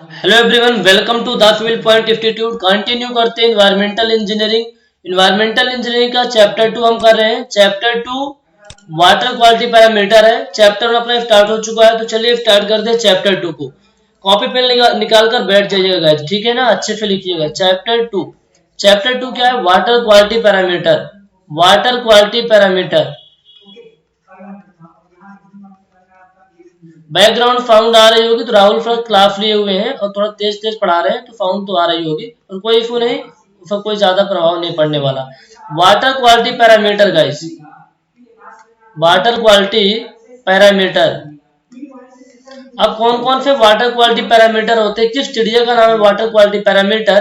Hello everyone, welcome to the fuel point institute. Continue करते हैं environmental engineering. Environmental engineering का chapter 2 हम कर रहे हैं। चैप्टर 2 वाटर क्वालिटी पैरामीटर है। चैप्टर अपना स्टार्ट हो चुका है, तो चलिए स्टार्ट करते हैं चैप्टर 2 को। कॉपी पेन निकाल कर बैठ जाइएगा गाइस, ठीक है ना, अच्छे से लिखिएगा। चैप्टर 2। चैप्टर 2 क्या है? Water quality parameter. Water quality parameter. Background sound आ रही होगी तो राहुल सर क्लास लिए हुए हैं और थोड़ा तेज तेज पढ़ा रहे हैं, तो साउंड तो आ रही होगी और कोई इशू नहीं, उसका कोई ज्यादा प्रभाव नहीं पड़ने वाला। Water quality parameter guys, water quality parameter. अब कौन कौन से वाटर क्वालिटी पैरामीटर होते हैं, किस चिड़िया का नाम है वाटर क्वालिटी पैरामीटर?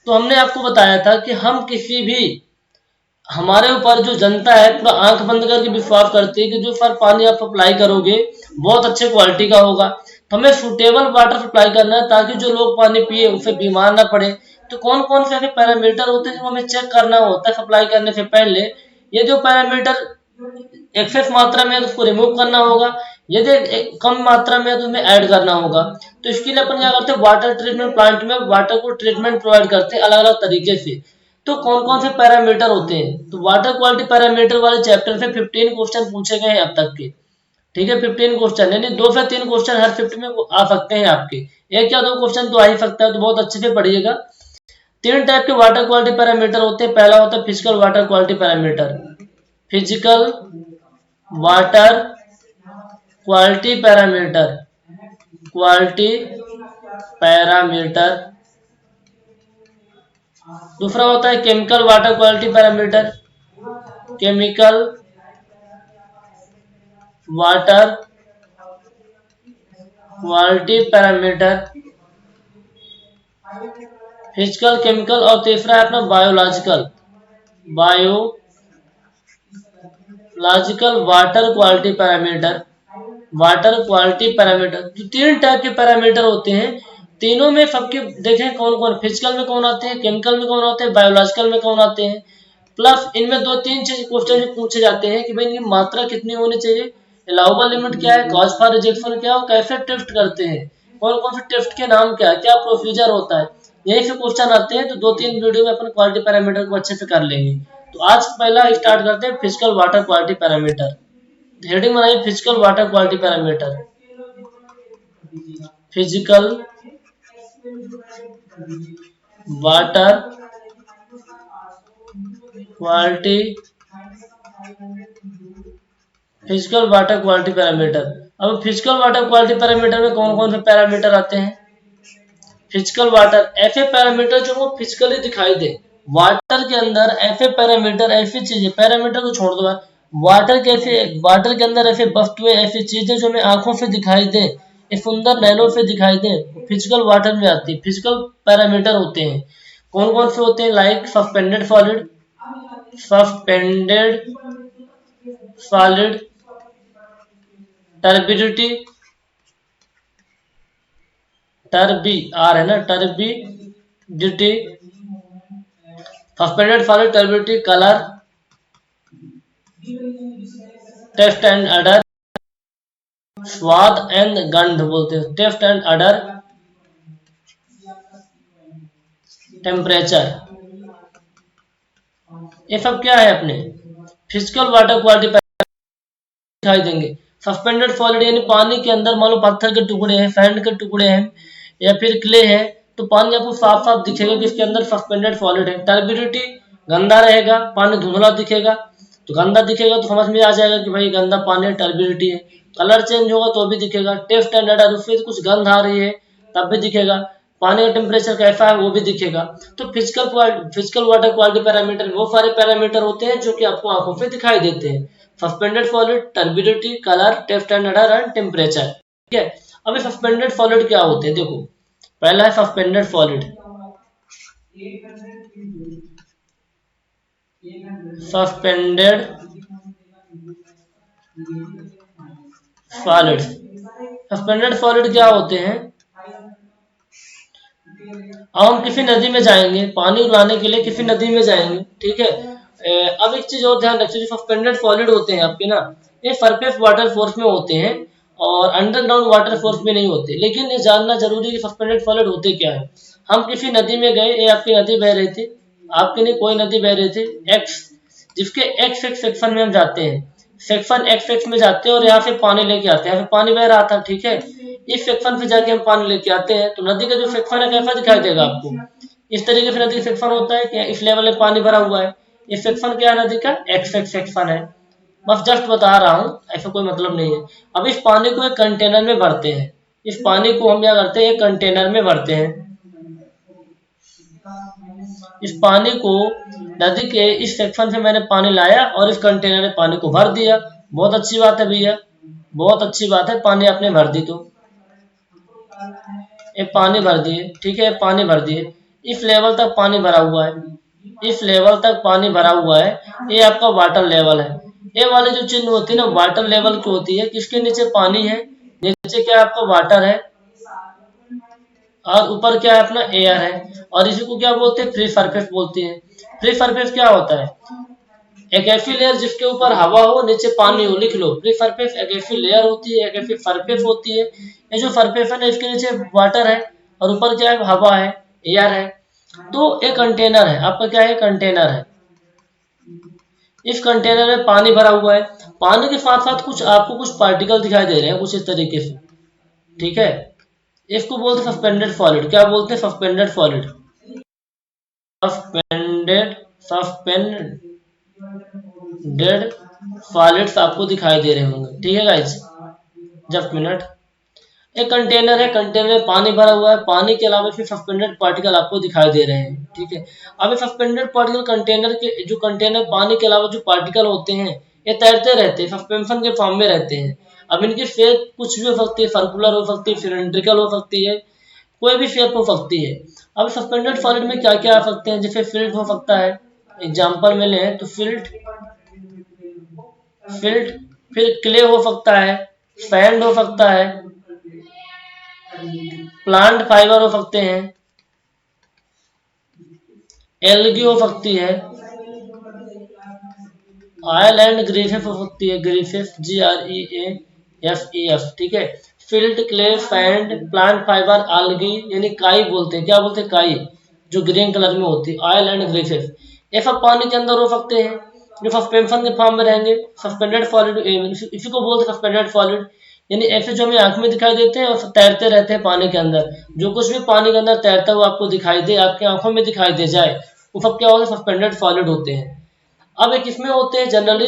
तो हमने आपको बताया था कि हम किसी भी, हमारे ऊपर जो जनता है पूरा आंख बंद करके विश्वास करती है कि जो सर पानी आप सप्लाई करोगे बहुत अच्छे क्वालिटी का होगा। तो हमें सुटेबल वाटर सप्लाई करना है ताकि जो लोग पानी पिए उसे बीमार ना पड़े। तो कौन कौन से ऐसे पैरामीटर होते हैं जो हमें चेक करना होता है सप्लाई करने से पहले? ये जो पैरामीटर एक्सेस मात्रा में है तो उसको रिमूव करना होगा, यदि कम मात्रा में है तो हमें ऐड करना होगा। तो इसके लिए अपन क्या करते हैं, वाटर ट्रीटमेंट प्लांट में वाटर को ट्रीटमेंट प्रोवाइड करते हैं अलग अलग तरीके से। तो कौन कौन से पैरामीटर होते हैं? तो वाटर क्वालिटी पैरामीटर वाले चैप्टर से 15 क्वेश्चन पूछे गए हैं अब तक के, ठीक है। 15 क्वेश्चन यानी 2 से 3 क्वेश्चन हर शिफ्ट में आ सकते हैं आपके, एक या दो क्वेश्चन तो आ ही सकता है, तो बहुत अच्छे से पढ़िएगा। 3 टाइप के वाटर क्वालिटी पैरामीटर होते हैं। पहला होता है physical water quality parameter. Physical water quality parameter, quality parameter. दूसरा होता है chemical water quality parameter, chemical water quality parameter, physical chemical. और तीसरा है अपना biological, biological water quality parameter, water quality parameter. तो 3 टाइप के पैरामीटर होते हैं। तीनों में सबके देखें कौन कौन, फिजिकल में कौन आते हैं, केमिकल में कौन आते हैं, बायोलॉजिकल में कौन आते हैं। प्लस इनमें 2-3 चीज क्वेश्चन पूछे जाते हैं कि भाई इनकी मात्रा कितनी होनी चाहिए, अलाउबल लिमिट क्या है, कॉज फॉर रिजेक्शन क्या है, कैसे टेस्ट करते हैं, कौन कौन से टेस्ट के नाम क्या है, क्या प्रोसीजर होता है, यही से क्वेश्चन आते हैं। तो 2-3 वीडियो में अपन क्वालिटी पैरामीटर को अच्छे से कर लेंगे। तो आज पहला स्टार्ट करते हैं physical water quality parameter. Heading बनाइए physical water quality parameter. Physical water quality, physical water quality parameter. अब फिजिकल वाटर क्वालिटी पैरामीटर में कौन कौन से पैरामीटर आते हैं? फिजिकल वाटर ऐसे पैरामीटर जो वो फिजिकली दिखाई दे। वाटर के अंदर ऐसे पैरामीटर, ऐसी चीजें, पैरामीटर को छोड़ दो, वाटर के ऐसे, वाटर के अंदर ऐसे वस्तुएं, ऐसी चीजें जो हमें आंखों से दिखाई दे, एक सुंदर नैनो से दिखाई दे, फिजिकल वाटर में आती है, फिजिकल पैरामीटर होते हैं। कौन कौन से होते हैं? Like suspended solid, suspended solid, turbidity, टर्बी आर है ना, turbidity, suspended solid, turbidity, colour, taste and odour, स्वाद एंड गंध बोलते हैं, टेस्ट एंड अडर, टेम्परेचर। ये सब क्या है अपने फिजिकल वाटर क्वालिटी दिखाई देंगे। सस्पेंडेड सॉलिड यानी पानी के अंदर मान लो पत्थर के टुकड़े हैं, सैंड के टुकड़े हैं या फिर क्ले है, तो पानी आपको साफ साफ दिखेगा कि इसके अंदर सस्पेंडेड सॉलिड है। टर्बिडिटी गंदा रहेगा, पानी धुंधला दिखेगा, तो गंदा दिखेगा तो समझ में आ जाएगा कि भाई गंदा पानी है, टर्बिडिटी है। कलर चेंज होगा तो भी दिखेगा। टेस्ट एंड अडर, उससे कुछ गंध आ रही है तब भी दिखेगा। पानी का टेम्परेचर कैसा है वो भी दिखेगा। तो फिजिकल वाटर क्वालिटी पैरामीटर वो सारे पैरामीटर होते हैं जो कि आपको आंखों से दिखाई देते हैं। Suspended solid, turbidity, colour, taste and odour and temperature, ठीक है। अब सस्पेंडेड सॉलिड क्या होते हैं? देखो, पहला है suspended solid, suspended solid. Suspended solid क्या होते हैं? अब हम किसी नदी में जाएंगे, पानी लाने के लिए किसी नदी में जाएंगे, ठीक है। अब एक चीज और ध्यान रखिए, जो सस्पेंडेड सॉलिड होते हैं आपके ना, ये सरफेस वाटर फोर्स में होते हैं और अंडरग्राउंड वाटर फोर्स में नहीं होते। लेकिन ये जानना जरूरी है कि सस्पेंडेड सॉलिड होते क्या है। हम किसी नदी में गए, ये आपकी नदी बह रही थी, आपके नहीं कोई नदी बह रही थी एक्स, जिसके एक्स एक्स सेक्शन में हम जाते हैं, सेक्शन एक्स एक्स में जाते हैं और यहाँ से पानी लेके आते हैं, यहाँ से पानी बह रहा था, ठीक है, इस सेक्शन से जाके हम पानी लेके आते हैं, तो नदी का जो सेक्शन है कैसा दिखाई देगा आपको, इस तरीके से नदी का सेक्शन होता है कि इस लेवल में पानी भरा हुआ है, इस सेक्शन क्या है नदी का, एक्स एक्स सेक्शन है। बस जस्ट बता रहा हूँ, ऐसा कोई मतलब नहीं है। अब इस पानी को एक कंटेनर में भरते हैं, इस पानी को हम क्या करते हैं, एक कंटेनर में भरते हैं, इस पानी को नदी के इस सेक्शन से मैंने पानी लाया और इस कंटेनर में पानी को भर दिया। बहुत अच्छी बात है भैया, बहुत अच्छी बात है, पानी आपने भर दी, तो ये पानी भर दिए, ठीक है, पानी भर दिए, इस लेवल तक पानी भरा हुआ है, इस लेवल तक पानी भरा हुआ है, ये आपका वाटर लेवल है। ये वाले जो चिन्ह होती है ना, वाटर लेवल की होती है, किसके नीचे पानी है, नीचे क्या आपका वाटर है और ऊपर क्या है अपना एयर है, और इसी को क्या बोलते हैं, फ्री सरफेस बोलते हैं। फ्री सरफेस क्या होता है, एक ऐसी लेयर जिसके ऊपर हवा हो, नीचे पानी हो, लिख लो, फ्री सरफेस एक ऐसी लेयर होती है, एक ऐसी सरफेस होती है, ये जो सरफेस है ना, इसके नीचे वाटर है और ऊपर क्या है, हवा है, एयर है, तो एक कंटेनर है आपका, क्या है, कंटेनर है, इस कंटेनर में पानी भरा हुआ है, पानी के साथ साथ कुछ आपको कुछ पार्टिकल दिखाई दे रहे हैं कुछ इस तरीके से, ठीक है, इसको बोलते हैं सस्पेंडेड सॉलिड, क्या बोलते हैं, suspended solid, suspended suspended solids आपको दिखाई दे रहे होंगे, ठीक है गाइस, जस्ट मिनट। एक कंटेनर है, कंटेनर में पानी भरा हुआ है, पानी के अलावा फिर सस्पेंडेड पार्टिकल आपको दिखाई दे रहे हैं, ठीक है। अब ये सस्पेंडेड पार्टिकल कंटेनर के जो कंटेनर पानी के अलावा जो पार्टिकल होते हैं, ये तैरते रहते हैं, सस्पेंशन के फॉर्म में रहते हैं। अब इनकी शेप कुछ भी हो सकती है, सर्कुलर हो सकती है, सिलेंड्रिकल हो सकती है, कोई भी शेप हो सकती है। अब सस्पेंडेड सॉलिड में क्या क्या आ सकते हैं, जैसे फिल्ट हो सकता है, एग्जाम्पल में लें तो फिल्ट, फिल्ट, फिर क्ले हो सकता है, सैंड हो सकता है, प्लांट फाइबर हो सकते हैं, एल्गी हो सकती है, ऑयल एंड ग्रीफेस हो सकती है, ग्रीफेस GREAFES, ठीक है। फिल्ट, clay, sand, plant fibre, algae यानी काई बोलते हैं, क्या बोलते हैं, काई, जो ग्रीन कलर में होती है, ऑयल एंड ग्रीफेस, ये सब पानी के अंदर हो सकते हैं, जो सस्पेंशन के फॉर्म में रहेंगे, सस्पेंडेड सॉलिड, इसी को बोलते हैं सस्पेंडेड सॉलिड, यानी ऐसे जो हमें आंख में दिखाई देते हैं और तैरते रहते हैं पानी के अंदर, जो कुछ भी पानी के अंदर तैरता हुआ आपको दिखाई दे, आपकी आंखों में दिखाई दे जाए, वो सब क्या होते हैं, सस्पेंडेड सॉलिड होते हैं। अब एक इसमें होते हैं जनरली,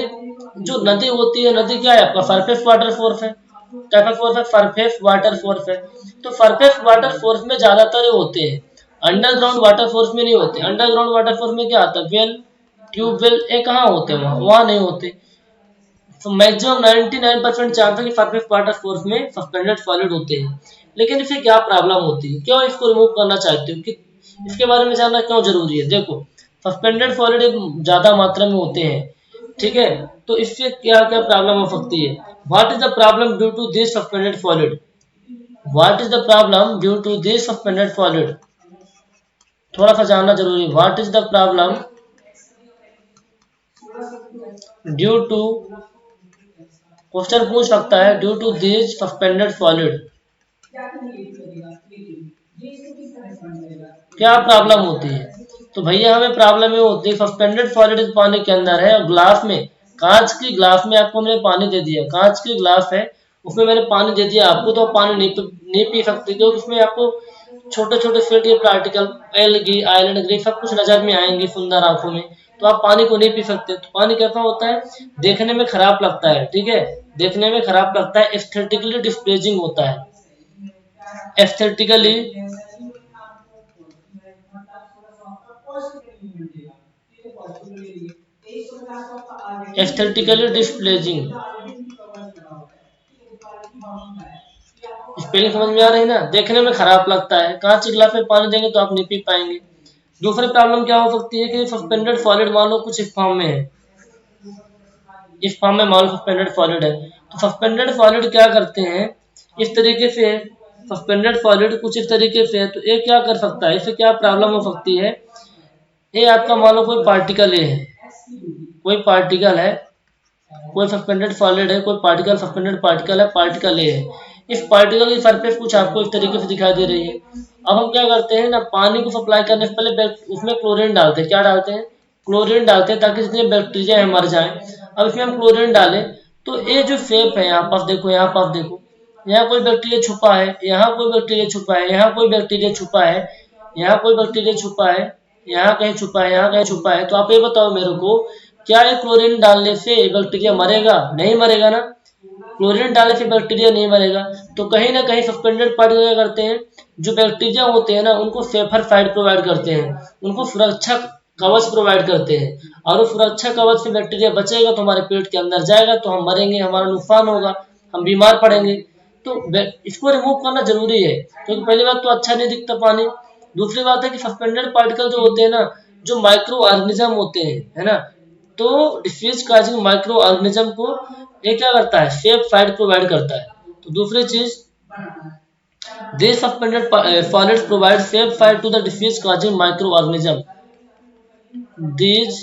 जो नदी होती है, नदी क्या है आपका, सरफेस वाटर फोर्स है, क्या फोर्स है, सरफेस वाटर फोर्स है, तो सरफेस वाटर फोर्स में ज्यादातर ये होते हैं, अंडरग्राउंड वाटर फोर्स में नहीं होते। अंडरग्राउंड वाटर फोर्स में क्या आता है, वेल, ट्यूबवेल, ये कहाँ होते हैं, वहां नहीं होते। तो मैक्सिमम 99% चांस है कि सरफेस वाटर फोर्स में सस्पेंडेड सॉलिड होते हैं। लेकिन इसे क्या प्रॉब्लम होती है, क्यों इसको रिमूव करना चाहते हो, कि इसके बारे में जानना क्यों जरूरी है। देखो, सस्पेंडेड सॉलिड एक ज्यादा मात्रा में होते हैं, ठीक है, तो इससे क्या क्या प्रॉब्लम हो सकती है। What is the problem due to this suspended solid, what is the problem due to this suspended solid, थोड़ा सा जानना जरूरी है। What is the problem due to, question पूछ सकता है, due to this suspended solid, क्या प्रॉब्लम होती है। तो भैया हमें प्रॉब्लम ये होती है, सस्पेंडेड सॉलिड पानी के अंदर है और ग्लास में, कांच की ग्लास में आपको मैंने पानी दे दिया, कांच की ग्लास है, उसमें मैंने पानी दे दिया आपको, तो आप पानी नहीं पी सकते, क्योंकि उसमें आपको छोटे छोटे फिल्ट के पार्टिकल, एलगी, आयरन, ग्रीन सब कुछ नजर में आएंगे सुंदर आंखों में, तो आप पानी को नहीं पी सकते। तो पानी कैसा होता है, देखने में खराब लगता है, ठीक है, देखने में खराब लगता है, एस्थेटिकली डिस्प्लेजिंग होता है, एस्थेटिकली, एस्थेटिकली डिस्प्लेजिंग, स्पेलिंग समझ में आ रही है ना, देखने में खराब लगता है, कांच के गिलास में पानी देंगे तो आप नहीं पी पाएंगे। दूसरी प्रॉब्लम क्या हो सकती है कि सस्पेंडेड सॉलिड मान लो कुछ इस फॉर्म में है, इस फॉर्म में मान लो सस्पेंडेड सॉलिड है, तो सस्पेंडेड सॉलिड क्या करते हैं, इस तरीके से, सस्पेंडेड सॉलिड कुछ इस तरीके से है, तो ये क्या कर सकता है, इससे क्या प्रॉब्लम हो सकती है, ये आपका मान लो कोई पार्टिकल है, कोई पार्टिकल है, कोई सस्पेंडेड सॉलिड है, कोई पार्टिकल सस्पेंडेड पार्टिकल है, पार्टिकल ए है। इस पार्टिकल की सरफेस कुछ आपको इस तरीके से दिखाई दे रही है। अब हम क्या करते हैं ना, पानी को सप्लाई करने से पहले उसमें क्लोरीन डालते हैं। क्या डालते हैं? क्लोरीन डालते हैं, ताकि जितने बैक्टीरिया है मर जाए। अब इसमें हम क्लोरीन डालें तो ये जो शेप है, यहाँ पास देखो, यहाँ पास देखो, यहाँ कोई बैक्टीरिया छुपा है, यहाँ कोई बैक्टीरिया छुपा है, यहाँ कोई बैक्टीरिया छुपा है, यहाँ कोई बैक्टीरिया छुपा है, यहाँ कहीं छुपा है, यहाँ कहीं छुपा है। तो आप ये बताओ मेरे को, क्या ये क्लोरीन डालने से बैक्टीरिया मरेगा? नहीं मरेगा ना। क्लोरीन डालने से बैक्टीरिया नहीं मरेगा। तो कहीं ना कहीं सस्पेंडेड पार्टिकल क्या करते हैं, जो बैक्टीरिया होते हैं ना, उनको सेफर साइड प्रोवाइड करते हैं, उनको सुरक्षा कवच प्रोवाइड करते हैं। और उस सुरक्षा कवच से बैक्टीरिया बचेगा तो हमारे पेट के अंदर जाएगा, तो हम मरेंगे, हमारा नुकसान होगा, हम बीमार पड़ेंगे। तो इसको रिमूव करना जरूरी है, क्योंकि पहली बात तो अच्छा नहीं दिखता पानी। दूसरी बात है कि सस्पेंडेड पार्टिकल जो होते हैं ना, जो माइक्रो ऑर्गेनिज्म होते हैं, है ना, तो डिफ्यूज काजिंग माइक्रो ऑर्गेनिज्म को ये क्या करता है, सेफ साइड प्रोवाइड करता है। तो दूसरी चीज, this suspended solids provide safe side to the diffuse causing microorganism. These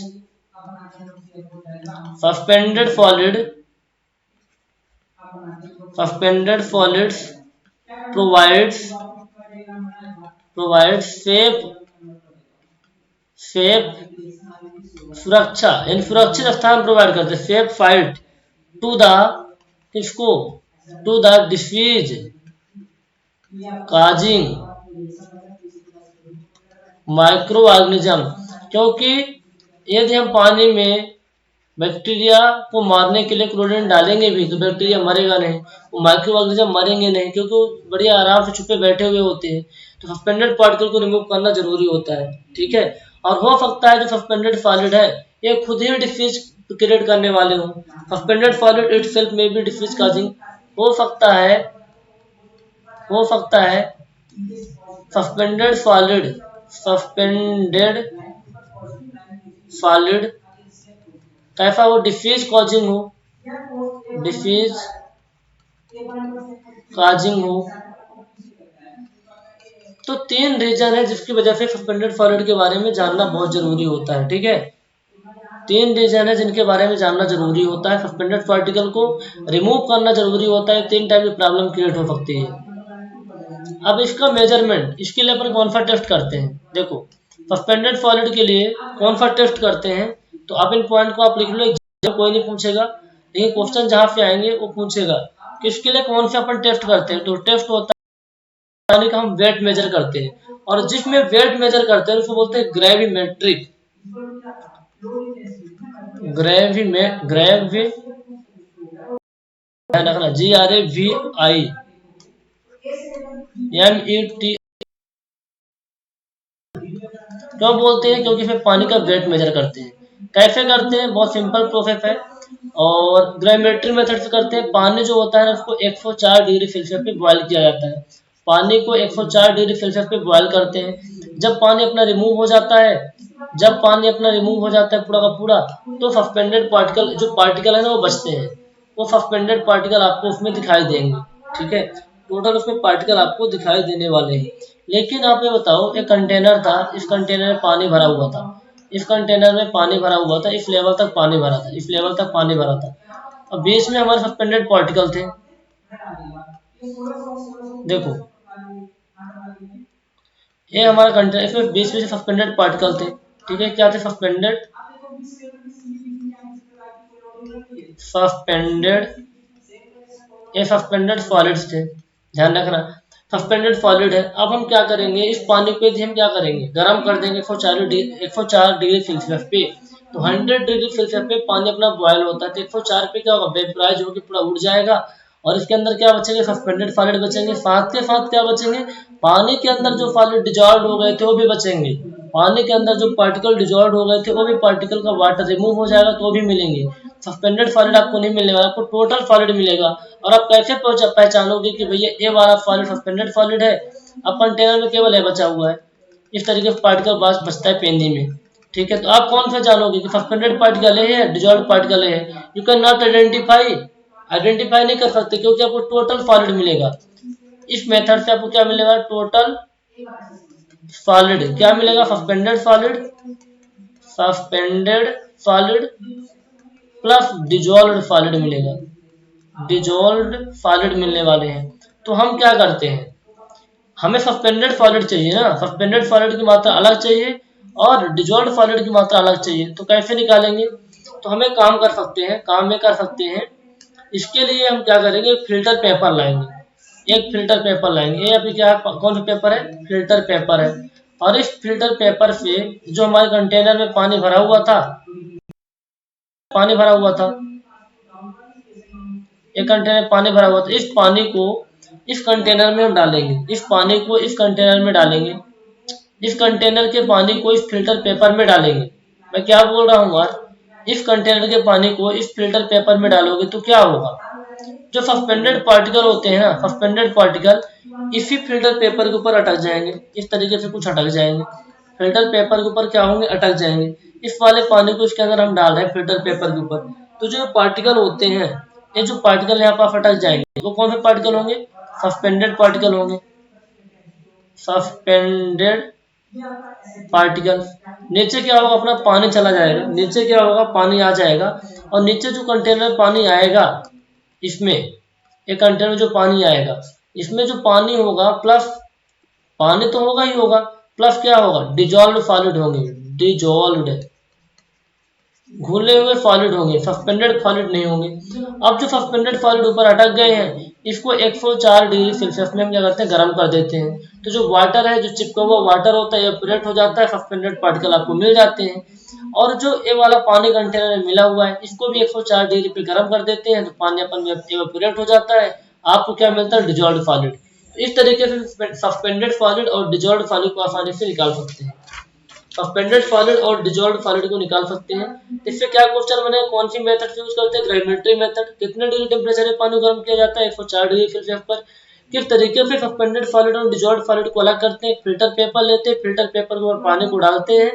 suspended solid suspended solids provides provides safe सुरक्षा, इन सुरक्षित स्थान प्रोवाइड करते हैं, सेफ साइट टू द, किसको, to the diffuse causing microorganism. क्योंकि यदि हम पानी में बैक्टीरिया को मारने के लिए क्लोरीन डालेंगे भी तो बैक्टीरिया मरेगा नहीं, वो माइक्रो ऑर्गेनिज्म मरेंगे नहीं, क्योंकि वो बढ़िया आराम से छुपे बैठे हुए होते हैं। तो सस्पेंडेड पार्टिकल को रिमूव करना जरूरी होता है, ठीक है। और हो सकता है जो सस्पेंडेड सॉलिड है ये खुद ही डिफ्यूज क्रिएट करने वाले हो। सस्पेंडेड सॉलिड इटसेल्फ में भी डिफ्यूज काजिंग हो सकता है, हो सकता है सस्पेंडेड सॉलिड सस्पेंडेड सॉलिड कैसा हो, डिफ्यूज कॉजिंग हो, डिफ्यूज काजिंग हो। तो तीन रीजन है जिसकी वजह से सस्पेंडेड सॉलिड के बारे में जानना बहुत जरूरी होता है, ठीक है। तीन रीजन है जिनके बारे में जानना जरूरी होता है, सस्पेंडेड पार्टिकल को रिमूव करना जरूरी होता है, तीन टाइप की प्रॉब्लम क्रिएट हो सकती है। अब इसका मेजरमेंट, इसके लिए अपन कौन सा टेस्ट करते हैं, देखो सस्पेंडेड सॉलिड के लिए कौन सा टेस्ट करते हैं, तो आप इन पॉइंट को आप लिख लो, कोई नहीं पूछेगा, लेकिन क्वेश्चन जहां से आएंगे वो पूछेगा कि इसके लिए कौन सा अपन टेस्ट करते हैं। तो टेस्ट होता है पानी का, हम वेट मेजर करते हैं, और जिसमें वेट मेजर करते हैं उसको बोलते हैं ग्रेविमेट्रिक, ग्रेवी रखना, GRAVIMET। क्यों बोलते हैं, क्योंकि फिर पानी का वेट मेजर करते हैं। कैसे करते हैं, बहुत सिंपल प्रोसेस है, और ग्रेविमेट्री मेथड से करते हैं। पानी जो होता है ना उसको 104 डिग्री सेल्सियस पे बॉयल किया जाता है, पानी को 104 डिग्री सेल्सियस पे बॉयल करते हैं। जब पानी अपना रिमूव हो जाता है, जब पानी अपना रिमूव हो जाता है पूरा का पूरा, तो सस्पेंडेड पार्टिकल, जो पार्टिकल है ना वो बचते हैं, वो सस्पेंडेड पार्टिकल आपको उसमें दिखाई देंगे, ठीक है। टोटल उसमें पार्टिकल आपको दिखाई देने वाले हैं। लेकिन आप ये बताओ, एक कंटेनर था, इस कंटेनर में पानी भरा हुआ था, इस कंटेनर में पानी भरा हुआ था, इस लेवल तक पानी भरा था, इस लेवल तक पानी भरा था। अब बीच में हमारे सस्पेंडेड पार्टिकल थे, देखो ये हमारा कंटेनर, इसमें बीच में से सस्पेंडेड पार्टिकल थे, ठीक है। क्या थे, सस्पेंडेड, सस्पेंडेड, ये सस्पेंडेड सॉलिड्स थे, ध्यान रखना सस्पेंडेड सॉलिड है। अब हम क्या करेंगे, इस पानी को यदि हम क्या करेंगे, गर्म कर देंगे 104 डिग्री सेल्सियस पे। तो 100 डिग्री सेल्सियस पे पानी अपना बॉयल होता है, तो 104 पे क्या होगा, वेपराइज होकर पूरा उड़ जाएगा, और इसके अंदर क्या बचेंगे, सस्पेंडेड सॉलिड बचेंगे। साथ के साथ क्या बचेंगे, पानी के अंदर जो सॉलिड डिजॉल्व हो गए थे वो भी बचेंगे, पानी के अंदर जो पार्टिकल डिजॉल्व हो गए थे वो भी, पार्टिकल का वाटर रिमूव हो जाएगा तो वो भी मिलेंगे। सस्पेंडेड सॉलिड आपको नहीं मिलने वाला, आपको टोटल सॉलिड मिलेगा। और आप कैसे पहचानोगे कि भैया ये वाला सॉलिड सस्पेंडेड सॉलिड है, अब कंटेनर में केवल है बचा हुआ है, इस तरीके से पार्टिकल बचता है पेंदी में, ठीक है। तो आप कौन सा जानोगे कि सस्पेंडेड पार्टिकल है, डिजॉल्व पार्टिकल है, you can not identify, identify नहीं कर सकते, क्योंकि आपको टोटल सॉलिड मिलेगा। इस मेथड से आपको क्या मिलेगा, टोटल सॉलिड, क्या मिलेगा, suspended solid, suspended solid plus dissolved solid मिलेगा, डिजोल्व्ड सॉलिड मिलने वाले हैं। तो हम क्या करते हैं, हमें सस्पेंडेड सॉलिड चाहिए ना, सस्पेंडेड सॉलिड की मात्रा अलग चाहिए और डिजोल्व्ड सॉलिड की मात्रा अलग चाहिए। तो कैसे निकालेंगे, तो हमें काम कर सकते हैं, काम में कर सकते हैं। इसके लिए हम क्या करेंगे, फिल्टर पेपर लाएंगे, एक फिल्टर पेपर लाएंगे। ये अभी क्या, कौन सा पेपर है, फिल्टर पेपर है। और इस फिल्टर पेपर से जो हमारे कंटेनर में पानी भरा हुआ था, पानी भरा हुआ था, एक कंटेनर में पानी भरा हुआ था, इस पानी को इस कंटेनर में हम डालेंगे, इस पानी को इस कंटेनर में डालेंगे, इस कंटेनर के पानी को इस फिल्टर पेपर में डालेंगे। मैं क्या बोल रहा हूँ यार, इस कंटेनर के पानी को इस फिल्टर पेपर में डालोगे तो क्या होगा, जो सस्पेंडेड पार्टिकल होते हैं ना, सस्पेंडेड पार्टिकल इसी फिल्टर पेपर के ऊपर अटक जाएंगे, इस तरीके से कुछ अटक जाएंगे, फिल्टर पेपर के ऊपर क्या होंगे, अटक जाएंगे। इस वाले पानी को इसके अंदर हम डाल रहे हैं फिल्टर पेपर के ऊपर, तो जो पार्टिकल होते हैं, ये जो पार्टिकल यहाँ पर अटक जाएंगे, वो कौन से पार्टिकल होंगे, सस्पेंडेड पार्टिकल होंगे, सस्पेंडेड पार्टिकल। नीचे क्या होगा, अपना पानी चला जाएगा, नीचे क्या होगा, पानी आ जाएगा। और नीचे जो कंटेनर पानी आएगा, इसमें एक कंटेनर जो पानी आएगा, इसमें जो पानी होगा प्लस पानी तो होगा ही होगा, प्लस क्या होगा, डिजोल्व सॉलिड होंगे, डिजोल्व्ड घुले हुए सॉलिड होंगे, सस्पेंडेड सॉलिड नहीं होंगे। अब जो सस्पेंडेड सॉलिड ऊपर अटक गए हैं, इसको 104 डिग्री सेल्सियस में हम क्या करते हैं, गर्म कर देते हैं। तो जो वाटर है, जो चिपका हुआ वाटर होता है, इवेपोरेट हो जाता है, सस्पेंडेड पार्टिकल आपको मिल जाते हैं। और जो ये वाला पानी कंटेनर में मिला हुआ है, इसको भी 104 डिग्री पे गर्म कर देते हैं, तो पानी अपन इवेपोरेट हो जाता है, आपको क्या मिलता है, डिजोल्व्ड सॉलिड। इस तरीके से सस्पेंडेड सॉलिड और डिजोल्व्ड सॉलिड को आसानी से निकाल सकते हैं, सस्पेंडेड सॉलिड और डिजोल्व्ड सॉलिड को निकाल सकते हैं। इससे क्या क्वेश्चन बने, कौन सी मेथड यूज करते हैं, ग्रेविमेट्री मेथड। कितने डिग्री टेम्परेचर में पानी गर्म किया जाता है, 104 डिग्री सेल्सियस पर। किस तरीके से सस्पेंडेड सॉलिड और डिजोल्व्ड सॉलिड को अलग करते हैं, फिल्टर पेपर लेते हैं, फिल्टर पेपर के ऊपर पानी को डालते हैं,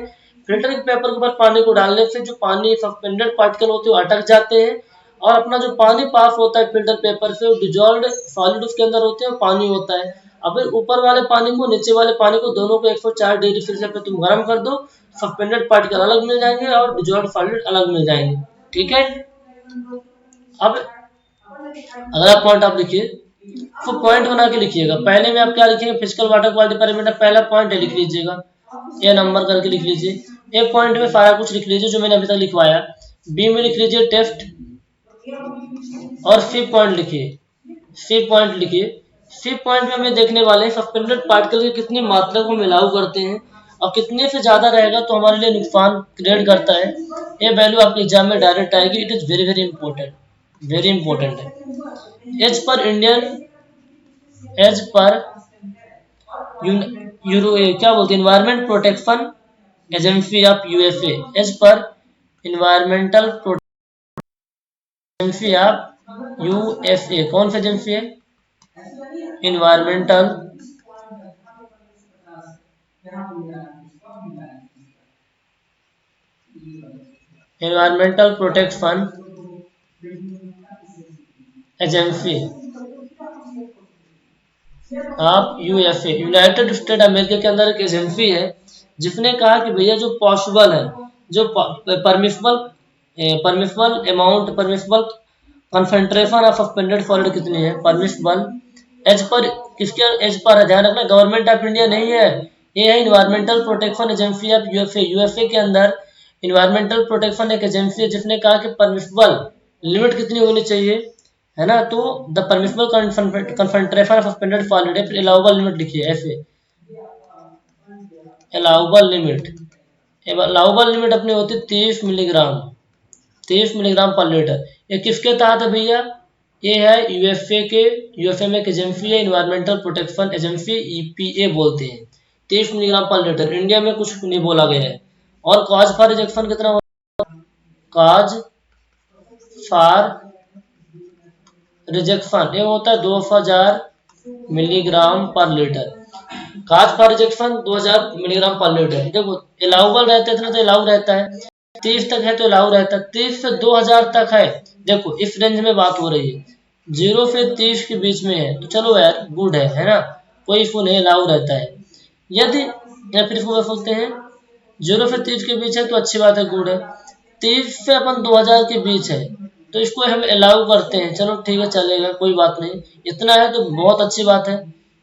फिल्टर के पेपर के ऊपर पानी को डालने से जो पानी सस्पेंडेड पार्टिकल होते हैं वो अटक जाते हैं, और अपना जो पानी पास होता है फिल्टर पेपर से, वो डिजोल्व्ड सॉलिड उसके अंदर होते हैं, पानी होता है। अब ऊपर वाले पानी को, नीचे वाले पानी को, दोनों को 104 डिग्री सेल्सियस पे तुम गर्म कर दो, सस्पेंडेड पार्टिकल अलग मिल जाएंगे और डिजोल्व्ड सॉलिड अलग मिल जाएंगे। ठीक है, अब अगला पॉइंट आप लिखिए, तो पॉइंट बना के लिखिएगा। पहले में आप क्या लिखेंगे, फिजिकल वाटर क्वालिटी पैरामीटर, पहला पॉइंट है लिख लीजिएगा, ये नंबर करके लिख लीजिए। एक पॉइंट में सारा कुछ लिख लीजिए जो मैंने अभी तक लिखवाया। बी में लिख लीजिए टेस्ट, और सी पॉइंट लिखिए, सी पॉइंट लिखिए। सी पॉइंट में हमें देखने वाले हैं सस्पेंडेड पार्टिकल की कितनी मात्रा को मिलाऊ करते हैं, और कितने से ज्यादा रहेगा तो हमारे लिए नुकसान क्रिएट करता है। ये वैल्यू आपके एग्जाम में डायरेक्ट आएगी, it is very very important, very important है। As per Indian, as per Euro क्या बोलते हैं, environment protection agency of USA, as per environmental agency of USA, कौन सी एजेंसी है, environmental protection agency of USA, United State America के अंदर एक एजेंसी है, जिसने कहा कि भैया जो पॉसिबल है, जो permissible permissible amount, permissible concentration of suspended solid कितनी है, परमिशबल एज पर, किसके एज पर है, ध्यान रखना गवर्नमेंट ऑफ इंडिया नहीं है, ये है environmental protection agency of USA. USA के अंदर इन्वायरमेंटल प्रोटेक्शन एक एजेंसी है, जिसने कहा कि परमिशबल लिमिट कितनी होनी चाहिए, है ना। तो the permissible concentration of suspended solid है, फिर अलाउबल लिमिट लिखिए ऐसे, अलाउबल लिमिट, अलाउबल लिमिट अपनी होती है 30 मिलीग्राम, 30 मिलीग्राम पर लीटर। ये किसके तहत है भैया, ये है यूएसए के, यूएसए में एक एजेंसी है इन्वायरमेंटल प्रोटेक्शन एजेंसी, ईपीए बोलते हैं, 30 मिलीग्राम पर लीटर। इंडिया में कुछ नहीं बोला गया है। और कॉज फॉर रिजेक्शन कितना होता है, कॉज फॉर रिजेक्शन ये होता है 2000 मिलीग्राम पर litre, cause for rejection 2000 milligram पर लीटर। देखो अलाउबल रहता है इतना, तो अलाउ रहता है, 30 तक है तो अलाउ रहता है, 30 से 2000 तक है। देखो इस रेंज में बात हो रही है, 0 से 30 के बीच में है, तो चलो यार गुड है ना, कोई इशू नहीं, अलाउ रहता है। यदि या फिर इसको बोलते हैं 0 से 30 के बीच है तो अच्छी बात है, गुड है। 30 से अपन 2000 के बीच है, तो इसको हम अलाउ करते हैं। चलो ठीक है, चलेगा, कोई बात नहीं। इतना है तो बहुत अच्छी बात है।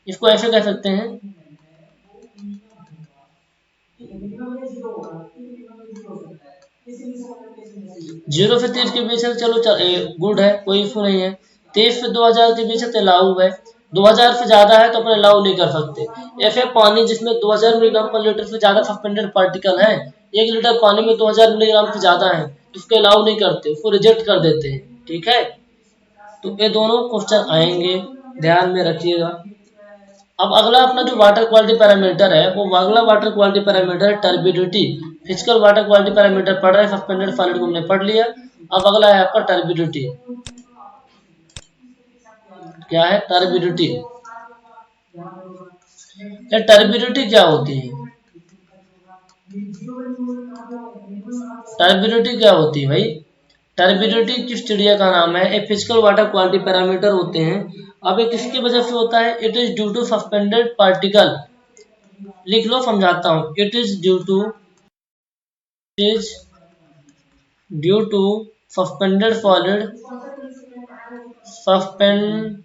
इसको ऐसे कह सकते हैं, 0 से 30 के बीच है, चलो गुड है, कोई इशू नहीं है। 30 से 2000 के बीच है तो अलाउ है। 2000 से ज्यादा है तो अपन अलाउ नहीं कर सकते। ऐसे पानी जिसमें 2000 मिलीग्राम पर लीटर से ज्यादा सस्पेंडेड पार्टिकल है, 1 लीटर पानी में 2000 मिलीग्राम से ज्यादा है, तो उसको अलाउ नहीं करते, उसको रिजेक्ट कर देते हैं। ठीक है, तो ये दोनों क्वेश्चन आएंगे, ध्यान में रखिएगा। अब अगला अपना जो वाटर क्वालिटी पैरामीटर है, वो अगला वाटर क्वालिटी पैरामीटर है turbidity. Physical water quality parameter पढ़ रहे हैं, सस्पेंडेड सॉलिड को हमने पढ़ लिया। अब अगला है आपका टर्बिडिटी। क्या है टर्बिडिटी? या टर्बिडिटी क्या होती है? टर्बिडिटी क्या होती है भाई? टर्बिडिटी किस चिड़िया का नाम है? एक फिजिकल वाटर क्वालिटी पैरामीटर होते हैं। अब ये किसकी वजह से होता है? It is due to suspended particle. लिख लो, समझाता हूँ। It is due to suspended solid, suspended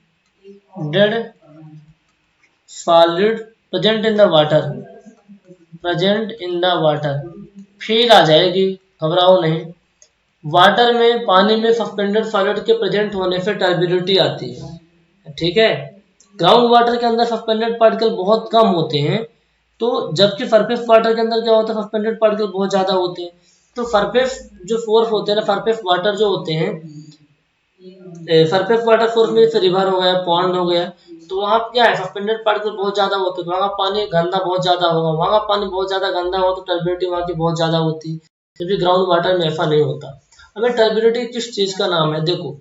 solid present in the water, present in the water. Feel आ जाएगी, घबराओ नहीं। वाटर में, पानी में सस्पेंडेड सॉलिड के प्रेजेंट होने से टर्बिडिटी आती है। ठीक है, ग्राउंड वाटर के अंदर सस्पेंडेड पार्टिकल बहुत कम होते हैं, तो जबकि सरफेस वाटर के अंदर क्या होता है, सस्पेंडेड पार्टिकल बहुत ज्यादा होते हैं। तो सरफेस जो सोर्स होते हैं ना, सरफेस वाटर जो होते हैं, सरफेस वाटर सोर्स में जैसे रिवर हो गया, पॉन्ड हो गया, तो वहाँ क्या है, सस्पेंडेड पार्टिकल बहुत ज्यादा होते हैं, तो वहाँ का पानी गंदा बहुत ज्यादा होगा। वहाँ का पानी बहुत ज्यादा गंदा हो तो टर्बिडिटी वहाँ की बहुत ज्यादा होती है, जबकि ग्राउंड वाटर में ऐसा नहीं होता। अब टर्बिडिटी किस चीज का नाम है, देखो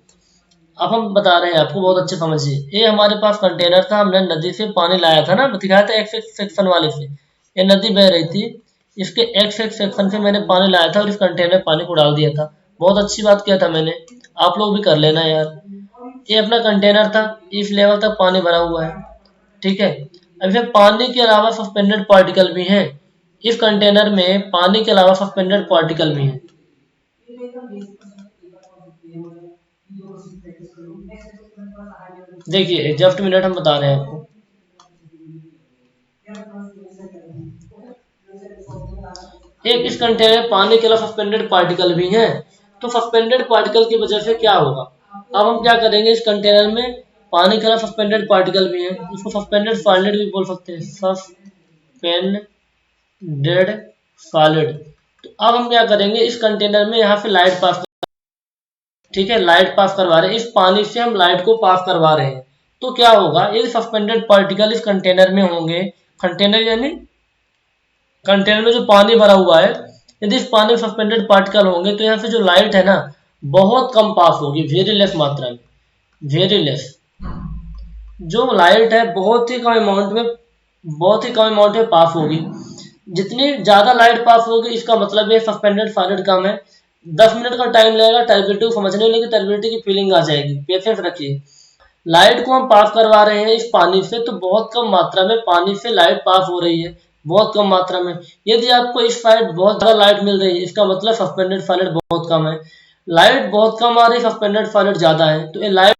अब हम बता रहे हैं आपको, बहुत अच्छे समझिए। ये हमारे पास कंटेनर था, हमने नदी से पानी लाया था ना, दिखाया था एक्स एक्स सेक्शन वाले से। ये नदी बह रही थी, इसके एक्स एक्स सेक्शन से मैंने पानी लाया था और इस कंटेनर में पानी को डाल दिया था। बहुत अच्छी बात किया था मैंने, आप लोग भी कर लेना यार। ये अपना कंटेनर था, इस लेवल तक पानी भरा हुआ है। ठीक है, अब इसमें पानी के अलावा सस्पेंडेड पार्टिकल भी हैं। इस कंटेनर में पानी के अलावा सस्पेंडेड पार्टिकल भी हैं। देखिए जस्ट मिनट, हम बता रहे हैं आपको। एक इस कंटेनर में पानी के अलावा सस्पेंडेड पार्टिकल भी हैं। तो सस्पेंडेड पार्टिकल की वजह से क्या होगा, अब हम क्या करेंगे, इस कंटेनर में पानी के अलावा सस्पेंडेड पार्टिकल भी हैं, उसको सस्पेंडेड सॉलिड भी बोल सकते हैं, सस्पेंडेड सॉलिड। तो अब हम क्या करेंगे, इस कंटेनर में यहाँ से लाइट पास, ठीक है, लाइट पास करवा रहे हैं, इस पानी से हम लाइट को पास करवा रहे हैं। तो क्या होगा, ये सस्पेंडेड पार्टिकल इस कंटेनर में होंगे। कंटेनर यानी कंटेनर में जो पानी भरा हुआ है, यदि इस पानी में सस्पेंडेड पार्टिकल होंगे तो यहाँ से जो लाइट है ना, बहुत कम पास होगी, वेरी लेस मात्रा में, वेरी लेस। जो लाइट है बहुत ही कम अमाउंट में, बहुत ही कम अमाउंट में पास होगी। जितनी ज्यादा लाइट पास होगी, इसका मतलब ये सस्पेंडेड सॉलिड कम है। 10 मिनट का टाइम लगेगा टर्बिडिटी को समझने में, लेकिन टर्बिडिटी की फीलिंग आ जाएगी, पेशेंस रखिए। लाइट को हम पास करवा रहे हैं इस पानी से, तो बहुत कम मात्रा में पानी से लाइट पास हो रही है, बहुत कम मात्रा में। यदि आपको इस साइड बहुत ज्यादा लाइट मिल रही है, इसका मतलब सस्पेंडेड सॉलिड बहुत कम है। लाइट बहुत कम आ रही है, सस्पेंडेड सॉलिड ज्यादा है, तो ये लाइट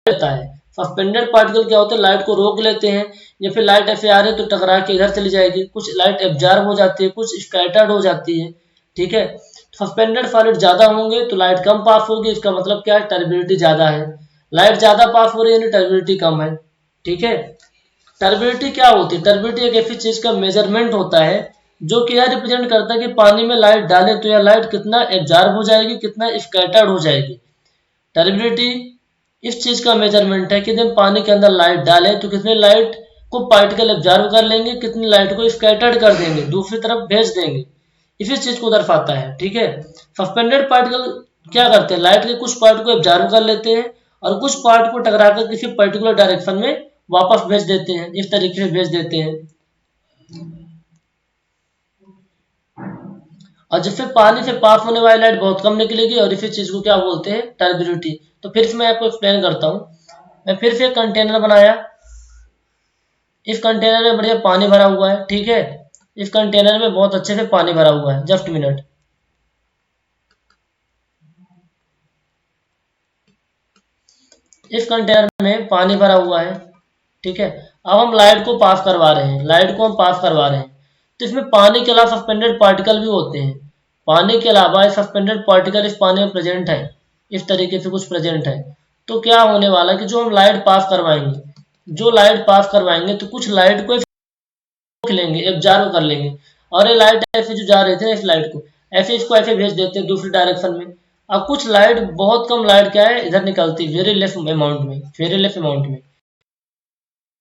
रहता है। सस्पेंडेड पार्टिकल क्या होते हैं, लाइट को रोक लेते हैं, या फिर लाइट ऐसे आ रही है तो टकरा के इधर चली जाएगी, कुछ लाइट एब्जॉर्ब हो जाती है, कुछ स्कैटर्ड हो जाती है। ठीक है, सस्पेंडेड सॉलिड ज्यादा होंगे तो लाइट कम पास होगी, इसका मतलब क्या है, टर्बिडिटी ज्यादा है। लाइट ज्यादा पास हो रही है, टर्बिडिटी कम है। ठीक है, टर्बिडिटी क्या होती है, टर्बिडिटी एक ऐसी चीज का मेजरमेंट होता है जो कि यह रिप्रेजेंट करता है कि पानी में लाइट डालें तो यह लाइट कितना एब्जॉर्ब हो जाएगी, कितना स्कैटर्ड हो जाएगी। टर्बिडिटी इस चीज का मेजरमेंट है कि जब पानी के अंदर लाइट डालें तो कितने लाइट को पार्टिकल एब्जॉर्ब कर लेंगे, कितनी लाइट को स्कैटर्ड कर देंगे, दूसरी तरफ भेज देंगे। इसी चीज को दर्शाता है। ठीक है, सस्पेंडेड पार्टिकल क्या करते हैं, लाइट के कुछ पार्ट को एब्जॉर्ब कर लेते हैं और कुछ पार्ट को टकराकर किसी पर्टिकुलर डायरेक्शन में वापस भेज देते हैं, इस तरीके से भेज देते हैं। और जिससे पानी से पास होने वाली लाइट बहुत कम निकलेगी, और इसी चीज को क्या बोलते हैं, टर्बिडिटी। तो फिर से मैं आपको एक्सप्लेन करता हूँ। मैं फिर से एक कंटेनर बनाया, इस कंटेनर में बढ़िया पानी भरा हुआ है। ठीक है, इस कंटेनर में बहुत अच्छे से पानी भरा हुआ है, जस्ट मिनट। इस कंटेनर में पानी भरा हुआ है, ठीक है। अब हम लाइट को पास करवा रहे हैं, लाइट को हम पास करवा रहे हैं, तो इसमें पानी के अलावा सस्पेंडेड पार्टिकल भी होते हैं। पानी के अलावा सस्पेंडेड पार्टिकल इस पानी में प्रेजेंट है, इस तरीके से कुछ प्रेजेंट है। तो क्या होने वाला है कि जो हम लाइट पास करवाएंगे, जो लाइट पास करवाएंगे तो कुछ लाइट को लेंगे, एब्जॉर्ब कर लेंगे, और ये लाइट ऐसे जो जा रहे थे इस लाइट को ऐसे, इसको ऐसे भेज देते हैं दूसरी डायरेक्शन में। अब कुछ लाइट, बहुत कम लाइट क्या है इधर निकलती है, वेरी लेस अमाउंट में, वेरी लेस अमाउंट में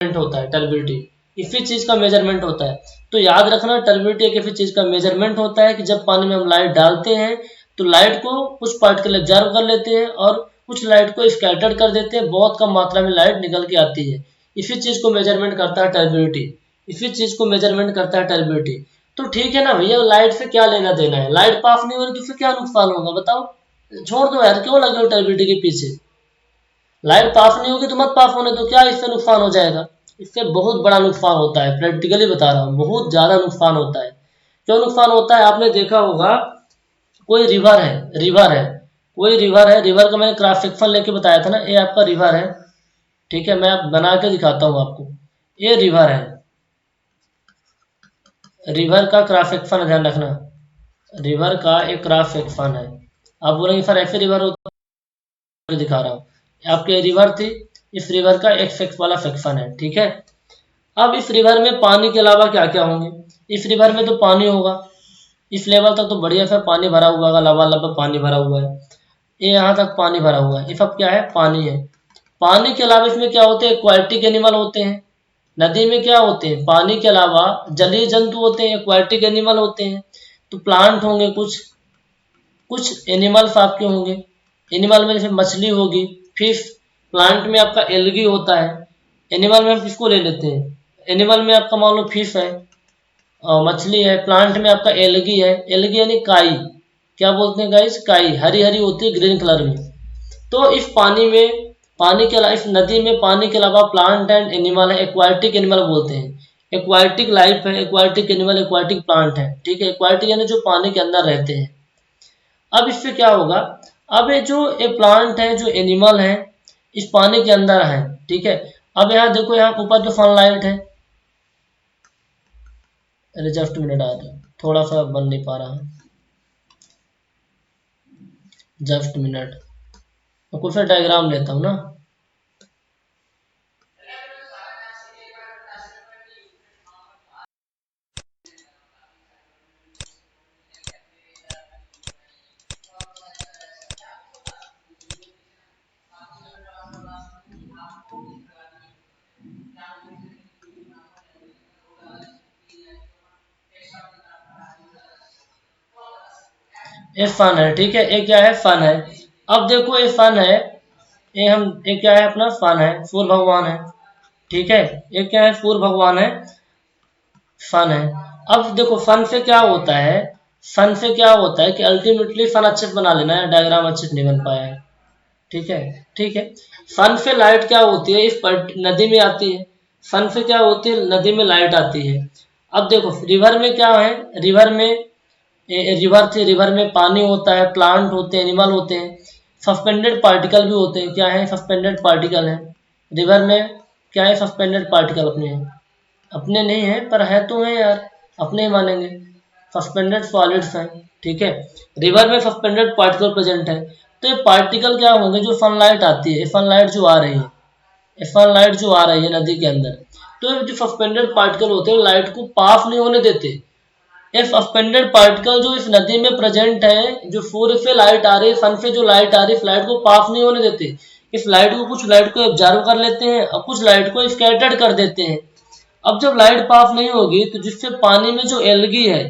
होता है टर्बिडिटी, इसी चीज का मेजरमेंट होता है। तो याद रखना, टर्बिडिटी एक ऐसी चीज का मेजरमेंट होता है कि जब पानी में हम लाइट डालते हैं तो लाइट को कुछ पार्टिकल एब्जॉर्ब कर लेते हैं और कुछ लाइट को स्कैटर्ड कर देते हैं, बहुत कम मात्रा में लाइट निकल के आती है। इसी चीज को मेजरमेंट करता है टर्बिडिटी, इसी चीज को मेजरमेंट करता है टर्बिडिटी। तो ठीक है ना भैया, लाइट से क्या लेना देना है, लाइट पास नहीं हो रही तो उससे क्या नुकसान होगा बताओ, छोड़ दो यार, क्यों लगे हो टर्बिडिटी के पीछे। लाइट पास नहीं होगी तो मत पास होने दो, क्या इससे नुकसान हो जाएगा। इससे बहुत बड़ा नुकसान होता है, प्रैक्टिकली बता रहा हूँ, बहुत ज्यादा नुकसान होता है। क्यों नुकसान होता है, आपने देखा होगा, कोई रिवर है, रिवर है, कोई रिवर है, रिवर का मैंने क्रॉस सेक्शन लेके बताया था ना, ये आपका रिवर है, ठीक है। मैं बना के दिखाता हूँ आपको, ये रिवर है, रिवर का क्रॉस सेक्शन ध्यान रखना, रिवर का एक क्रॉस सेक्शन है। आप बोलेंगे सर ऐसे रिवर होता है, दिखा रहा हूँ, आपके रिवर थी, इस रिवर का एक सेक्स वाला सेक्शन है, ठीक है। अब इस रिवर में पानी के अलावा क्या क्या होंगे, इस रिवर में तो पानी होगा, इस लेवल तक तो बढ़िया सा पानी भरा हुआ है, लबालब पानी भरा हुआ है, ये यहाँ तक पानी भरा हुआ है, ये सब क्या है, पानी है। पानी के अलावा इसमें क्या होते हैं, एक्वाटिक एनिमल होते हैं। नदी में क्या होते हैं, पानी के अलावा जलीय जंतु होते हैं, एक्वाटिक एनिमल होते हैं। तो प्लांट होंगे, कुछ कुछ एनिमल्स आपके होंगे, एनिमल में जैसे मछली होगी, फिश, प्लांट में आपका एल्गी होता है, एनिमल में हम किसको ले लेते हैं, एनिमल में आपका मान लो फिश है और मछली है, प्लांट में आपका एल्गी है, एल्गी यानी काई, क्या बोलते हैं गाइस, काई, हरी हरी होती है ग्रीन कलर में। तो इस पानी में, पानी के अलावा इस नदी में पानी के अलावा प्लांट एंड एनिमल है, एक्वाटिक एनिमल बोलते हैं, एक्वाटिक लाइफ है, एक्वाटिक एनिमल, एक्वाटिक प्लांट है, ठीक है। एक्वाटिक यानी जो पानी के अंदर रहते हैं। अब इससे क्या होगा, अब ये जो ये प्लांट है, जो एनिमल है, इस पानी के अंदर है, ठीक है। अब यहाँ देखो, यहाँ ऊपर जो सनलाइट है, अरे जस्ट मिनट आ जाओ, थोड़ा सा बन नहीं पा रहा है, जस्ट मिनट, मैं कुछ डायग्राम लेता हूँ ना। ये फन है, ठीक है, ये क्या है, फन है। अब देखो ये फन है, ये हम, ये क्या है अपना फन है, सूर्य भगवान है, ठीक है। ये क्या है, सूर्य भगवान है, फन है। अब देखो फन से क्या होता है, फन से क्या होता है कि अल्टीमेटली फन अच्छे से बना लेना है, डायग्राम अच्छे से नहीं बन पाया है, ठीक है, ठीक है। सन से लाइट क्या होती है, इस नदी में आती है, सन से क्या होती है, नदी में लाइट आती है। अब देखो रिवर में क्या है, रिवर में, रिवर थी, रिवर में पानी होता है, प्लांट होते हैं, एनिमल होते हैं, सस्पेंडेड पार्टिकल भी होते हैं, क्या है, सस्पेंडेड पार्टिकल है रिवर में, क्या है, सस्पेंडेड पार्टिकल अपने हैं, अपने नहीं है पर है तो है यार, अपने ही मानेंगे, सस्पेंडेड सॉलिड्स हैं, ठीक है। रिवर में सस्पेंडेड पार्टिकल प्रेजेंट है। तो ये पार्टिकल क्या होंगे, जो सनलाइट आती है, सनलाइट जो आ रही है, सनलाइट जो आ रही है नदी के अंदर, तो ये जो सस्पेंडेड पार्टिकल होते हैं लाइट को पास नहीं होने देते। ये सस्पेंडेड पार्टिकल जो इस नदी में प्रेजेंट है, जो सूर्य से लाइट आ रही है, सन से जो लाइट आ रही है, इस लाइट को पास नहीं होने देते। इस लाइट को, कुछ लाइट को एब्जॉर्ब कर लेते हैं और कुछ लाइट को स्कैटर्ड कर देते हैं। अब जब लाइट पास नहीं होगी तो जिससे पानी में जो एल्गी है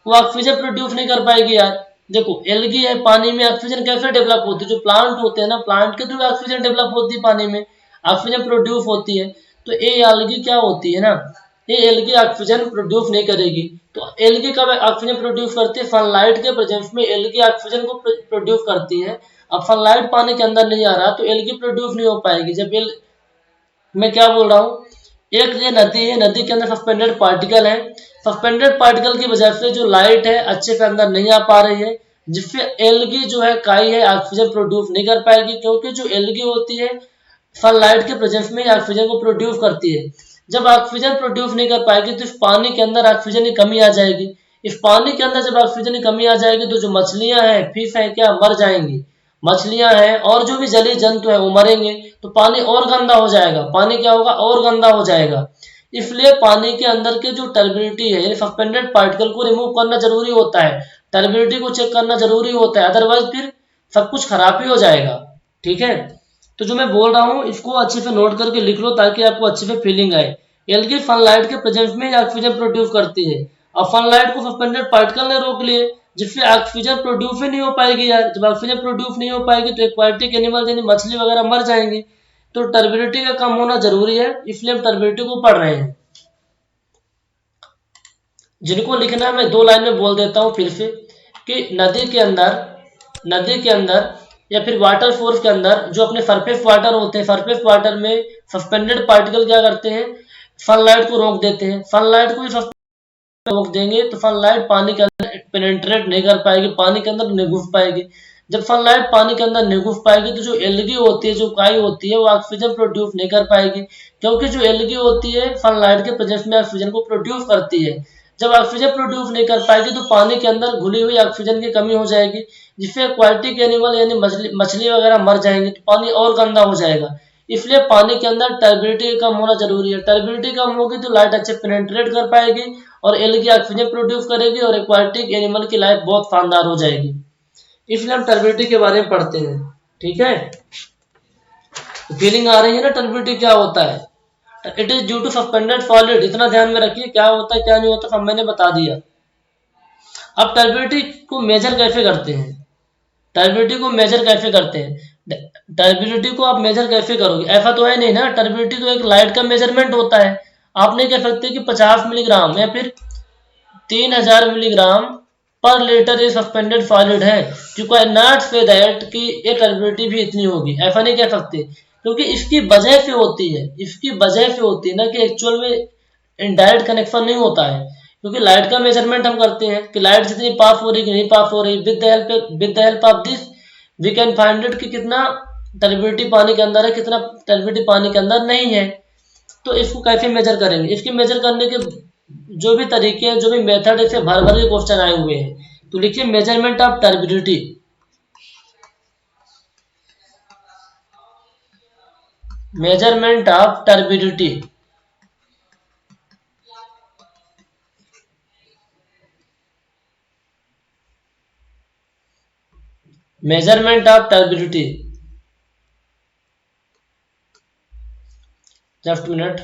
वो ऑक्सीजन प्रोड्यूस नहीं कर पाएगी यार। देखो एल्गी है पानी में, ऑक्सीजन कैसे डेवलप होती है, जो प्लांट होते हैं ना, प्लांट के थ्रू ऑक्सीजन डेवलप होती है, पानी में ऑक्सीजन प्रोड्यूस होती है। तो ये एल्गी क्या होती है ना, ये एल्गी ऑक्सीजन प्रोड्यूस नहीं करेगी। तो एल्गी कब ऑक्सीजन प्रोड्यूस करती है, सनलाइट के प्रेजेंस में एल्गी ऑक्सीजन को प्रोड्यूस करती है। अब सनलाइट पानी के अंदर नहीं आ रहा तो एल्गी प्रोड्यूस नहीं हो पाएगी। जब मैं क्या बोल रहा हूँ, एक ये नदी है, नदी के अंदर सस्पेंडेड पार्टिकल है, सस्पेंडेड पार्टिकल की वजह से जो लाइट है अच्छे से अंदर नहीं आ पा रही है, जिससे एल्गी जो है, काई है, ऑक्सीजन प्रोड्यूस नहीं कर पाएगी, क्योंकि जो एल्गी होती है सनलाइट के प्रेजेंस में ऑक्सीजन को प्रोड्यूस करती है। जब ऑक्सीजन प्रोड्यूस नहीं कर पाएगी तो इस पानी के अंदर ऑक्सीजन की कमी आ जाएगी। इस पानी के अंदर जब ऑक्सीजन की कमी आ जाएगी तो जो मछलियां हैं, फिश है, क्या मर जाएंगी। मछलियां हैं और जो भी जलीय जंतु है वो मरेंगे, तो पानी और गंदा हो जाएगा। पानी क्या होगा, और गंदा हो जाएगा। इसलिए पानी के अंदर के जो टर्बिडिटी है, यानी सस्पेंडेड पार्टिकल को रिमूव करना जरूरी होता है। टर्बिडिटी को चेक करना जरूरी होता है, अदरवाइज फिर सब कुछ खराब ही हो जाएगा। ठीक है, तो जो मैं बोल रहा हूँ इसको अच्छे से नोट करके लिख लो ताकि आपको अच्छे से फीलिंग आए। एल्गी सनलाइट के प्रेजेंस में ऑक्सीजन प्रोड्यूस करती है। और सनलाइट को सस्पेंडेड पार्टिकल ने रोक लिए, जिससे ऑक्सीजन प्रोड्यूस ही नहीं हो पाएगी यार। जब ऑक्सीजन प्रोड्यूस नहीं हो पाएगी तो एक्वाटिक एनिमल यानी मछली वगैरह मर जाएंगी। तो टर्बिडिटी का कम होना जरूरी है, इसलिए हम टर्बिडिटी को पढ़ रहे हैं। जिनको लिखना है मैं 2 लाइन में बोल देता हूँ फिर से, कि नदी के अंदर या फिर वाटर सोर्स के अंदर जो अपने सरफेस वाटर होते हैं, सरफेस वाटर में सस्पेंडेड पार्टिकल क्या करते हैं, सनलाइट को रोक देते हैं। सनलाइट को रोक देंगे तो सनलाइट पानी के अंदर पेनेट्रेट नहीं कर पाएगी, पानी के अंदर नहीं घुस पाएगी। जब सनलाइट पानी के अंदर नहीं घुस पाएगी तो जो एल्गी होती है, जो काई होती है, वो ऑक्सीजन प्रोड्यूस नहीं कर पाएगी, क्योंकि जो एल्गी होती है सनलाइट के प्रेजेंस में ऑक्सीजन को प्रोड्यूस करती है। जब ऑक्सीजन प्रोड्यूस नहीं कर पाएगी तो पानी के अंदर घुली हुई ऑक्सीजन की कमी हो जाएगी, जिससे एक्वाटिक एनिमल यानी मछली वगैरह मर जाएंगे, तो पानी और गंदा हो जाएगा। इसलिए पानी के अंदर टर्बिडिटी कम होना जरूरी है। टर्बिडिटी कम होगी तो लाइट अच्छे पेनेट्रेट कर पाएगी और एल्गी ऑक्सीजन प्रोड्यूस करेगी और एक्वाटिक एनिमल की लाइफ बहुत शानदार हो जाएगी। इसलिए हम टर्बिडिटी के बारे में पढ़ते हैं। ठीक है, फीलिंग आ रही है ना टर्बिडिटी क्या होता है। It is due to suspended solid, इतना ध्यान में रखिए क्या होता है क्या नहीं होता सब मैंने बता दिया। अब टर्बिडिटी को मेजर कैसे करते हैं, टर्बिडिटी को मेजर कैसे करते हैं, टर्बिडिटी को आप मेजर कैसे करोगे, ऐसा तो है नहीं ना। टर्बिडिटी तो एक लाइट का मेजरमेंट होता है। आप नहीं कह सकते कि 50 मिलीग्राम या फिर 3000 मिलीग्राम पर लीटर ये सस्पेंडेड सॉलिड है, you can not say that कि ये टर्बिडिटी भी इतनी होगी, ऐसा नहीं कह सकते, क्योंकि इसकी वजह से होती है, इसकी वजह से होती है ना, कि एक्चुअल में इनडायरेक्ट कनेक्शन नहीं होता है। क्योंकि लाइट का मेजरमेंट हम करते हैं कि लाइट जितनी पास हो रही कि नहीं पास हो रही, with the help of this we can find it कि कितना टर्बिडिटी पानी के अंदर है, कितना टर्बिडिटी पानी के अंदर नहीं है। तो इसको कैसे मेजर करेंगे, इसके मेजर करने के जो भी तरीके हैं, जो भी मेथड, इसे भर भर के क्वेश्चन आए हुए हैं। तो लिखिए measurement of turbidity, measurement of turbidity, measurement of turbidity. Just minute,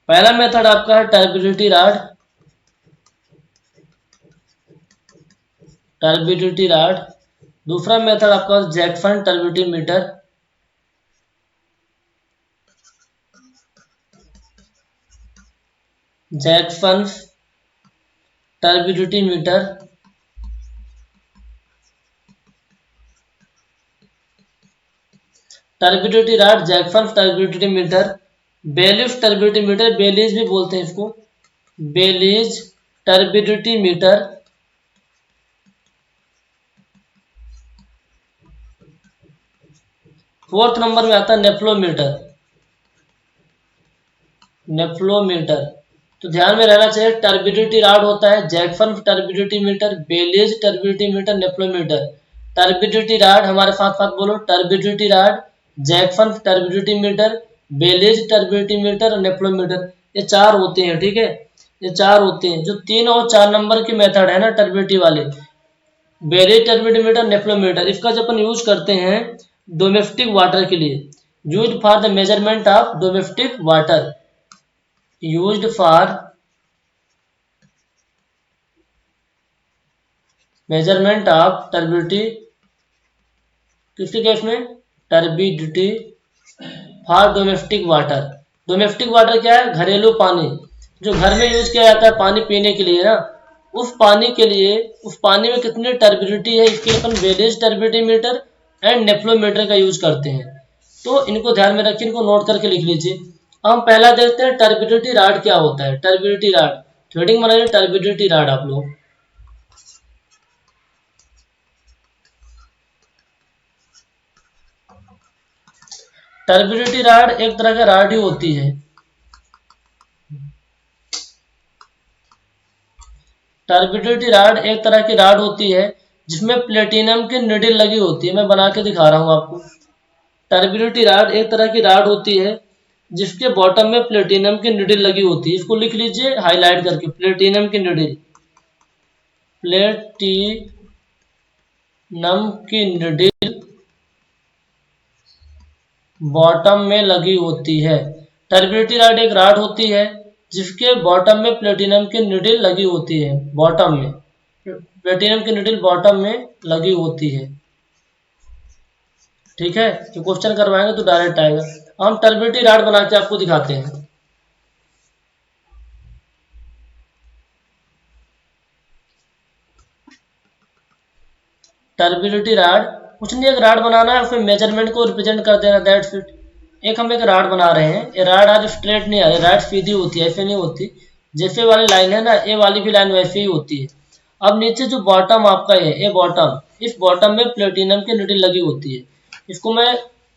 पहला मेथड आपका है टर्बिडिटी रॉड, टर्बिडिटी रॉड। दूसरा मेथड आपका Jackson turbidity meter, Jackson turbidity meter. Turbidity rod, Jackson turbidity meter, Baylis turbidity meter, Baylis भी बोलते हैं इसको, Baylis turbidity meter. Fourth number में आता है नेफ्लोमीटर, नेफ्लोमीटर। तो ध्यान में रहना चाहिए, टर्बिडिटी रॉड होता है Jackson turbidity meter, Baylis turbidity meter, nephelometer. Turbidity rod हमारे साथ साथ बोलो, turbidity rod, Jackson turbidity meter, Baylis turbidity meter और नेफ्लोमीटर। ये 4 होते हैं। ठीक है, ये 4 होते हैं। जो 3 और 4 नंबर की मेथड है ना टर्बिडिटी वाले, बेलीज टर्बिडिटी मीटर, नेफ्लोमीटर, इसका जो अपन यूज करते हैं डोमेस्टिक वाटर के लिए, use for the measurement of domestic water, used for measurement of turbidity, किसके केस में, turbidity for domestic water. Domestic water क्या है, घरेलू पानी, जो घर में यूज किया जाता है पानी पीने के लिए ना, उस पानी के लिए, उस पानी में कितनी टर्बिडिटी है, इसके लिए अपन बेलीज टर्बिडिटी मीटर एंड नेफ्लोमीटर का यूज करते हैं। तो इनको ध्यान में रखिए, इनको नोट करके लिख लीजिए। हम पहला देखते हैं टर्बिडिटी रॉड क्या होता है। टर्बिडिटी रॉड, थ्रेडिंग बनाइए टर्बिडिटी रॉड आप लोग। टर्बिडिटी राड एक तरह का राड ही होती है। टर्बिडिटी राड एक तरह की राड होती है जिसमें प्लेटिनम की निडिल लगी होती है। मैं बना के दिखा रहा हूं आपको। टर्बिडिटी राड एक तरह की राड होती है जिसके बॉटम में प्लेटिनम की निडिल लगी होती है। इसको लिख लीजिए हाईलाइट करके, प्लेटिनम की निडिल, प्लेटिनम की निडिल बॉटम में लगी होती है। टर्बिडिटी राड एक राड होती है जिसके बॉटम में प्लेटिनम की निडिल लगी होती है। बॉटम में प्लेटिनम की निडिल बॉटम में लगी होती है। ठीक है, तो क्वेश्चन करवाएंगे तो डायरेक्ट आएगा। हम टर्बिडिटी राड बना के आपको दिखाते हैं। टर्बिडिटी राड कुछ नहीं, एक राड बनाना है, फिर मेजरमेंट को रिप्रेजेंट कर देना, दैट्स इट। एक हम एक राड बना रहे हैं। ये राड आज स्ट्रेट नहीं आ रही, राड सीधी होती है, ऐसे नहीं होती। जैसे वाली लाइन है ना, ये वाली भी लाइन वैसे ही होती है। अब नीचे जो बॉटम आपका है, ये बॉटम, इस बॉटम में प्लेटिनम की निडिल लगी होती है। इसको मैं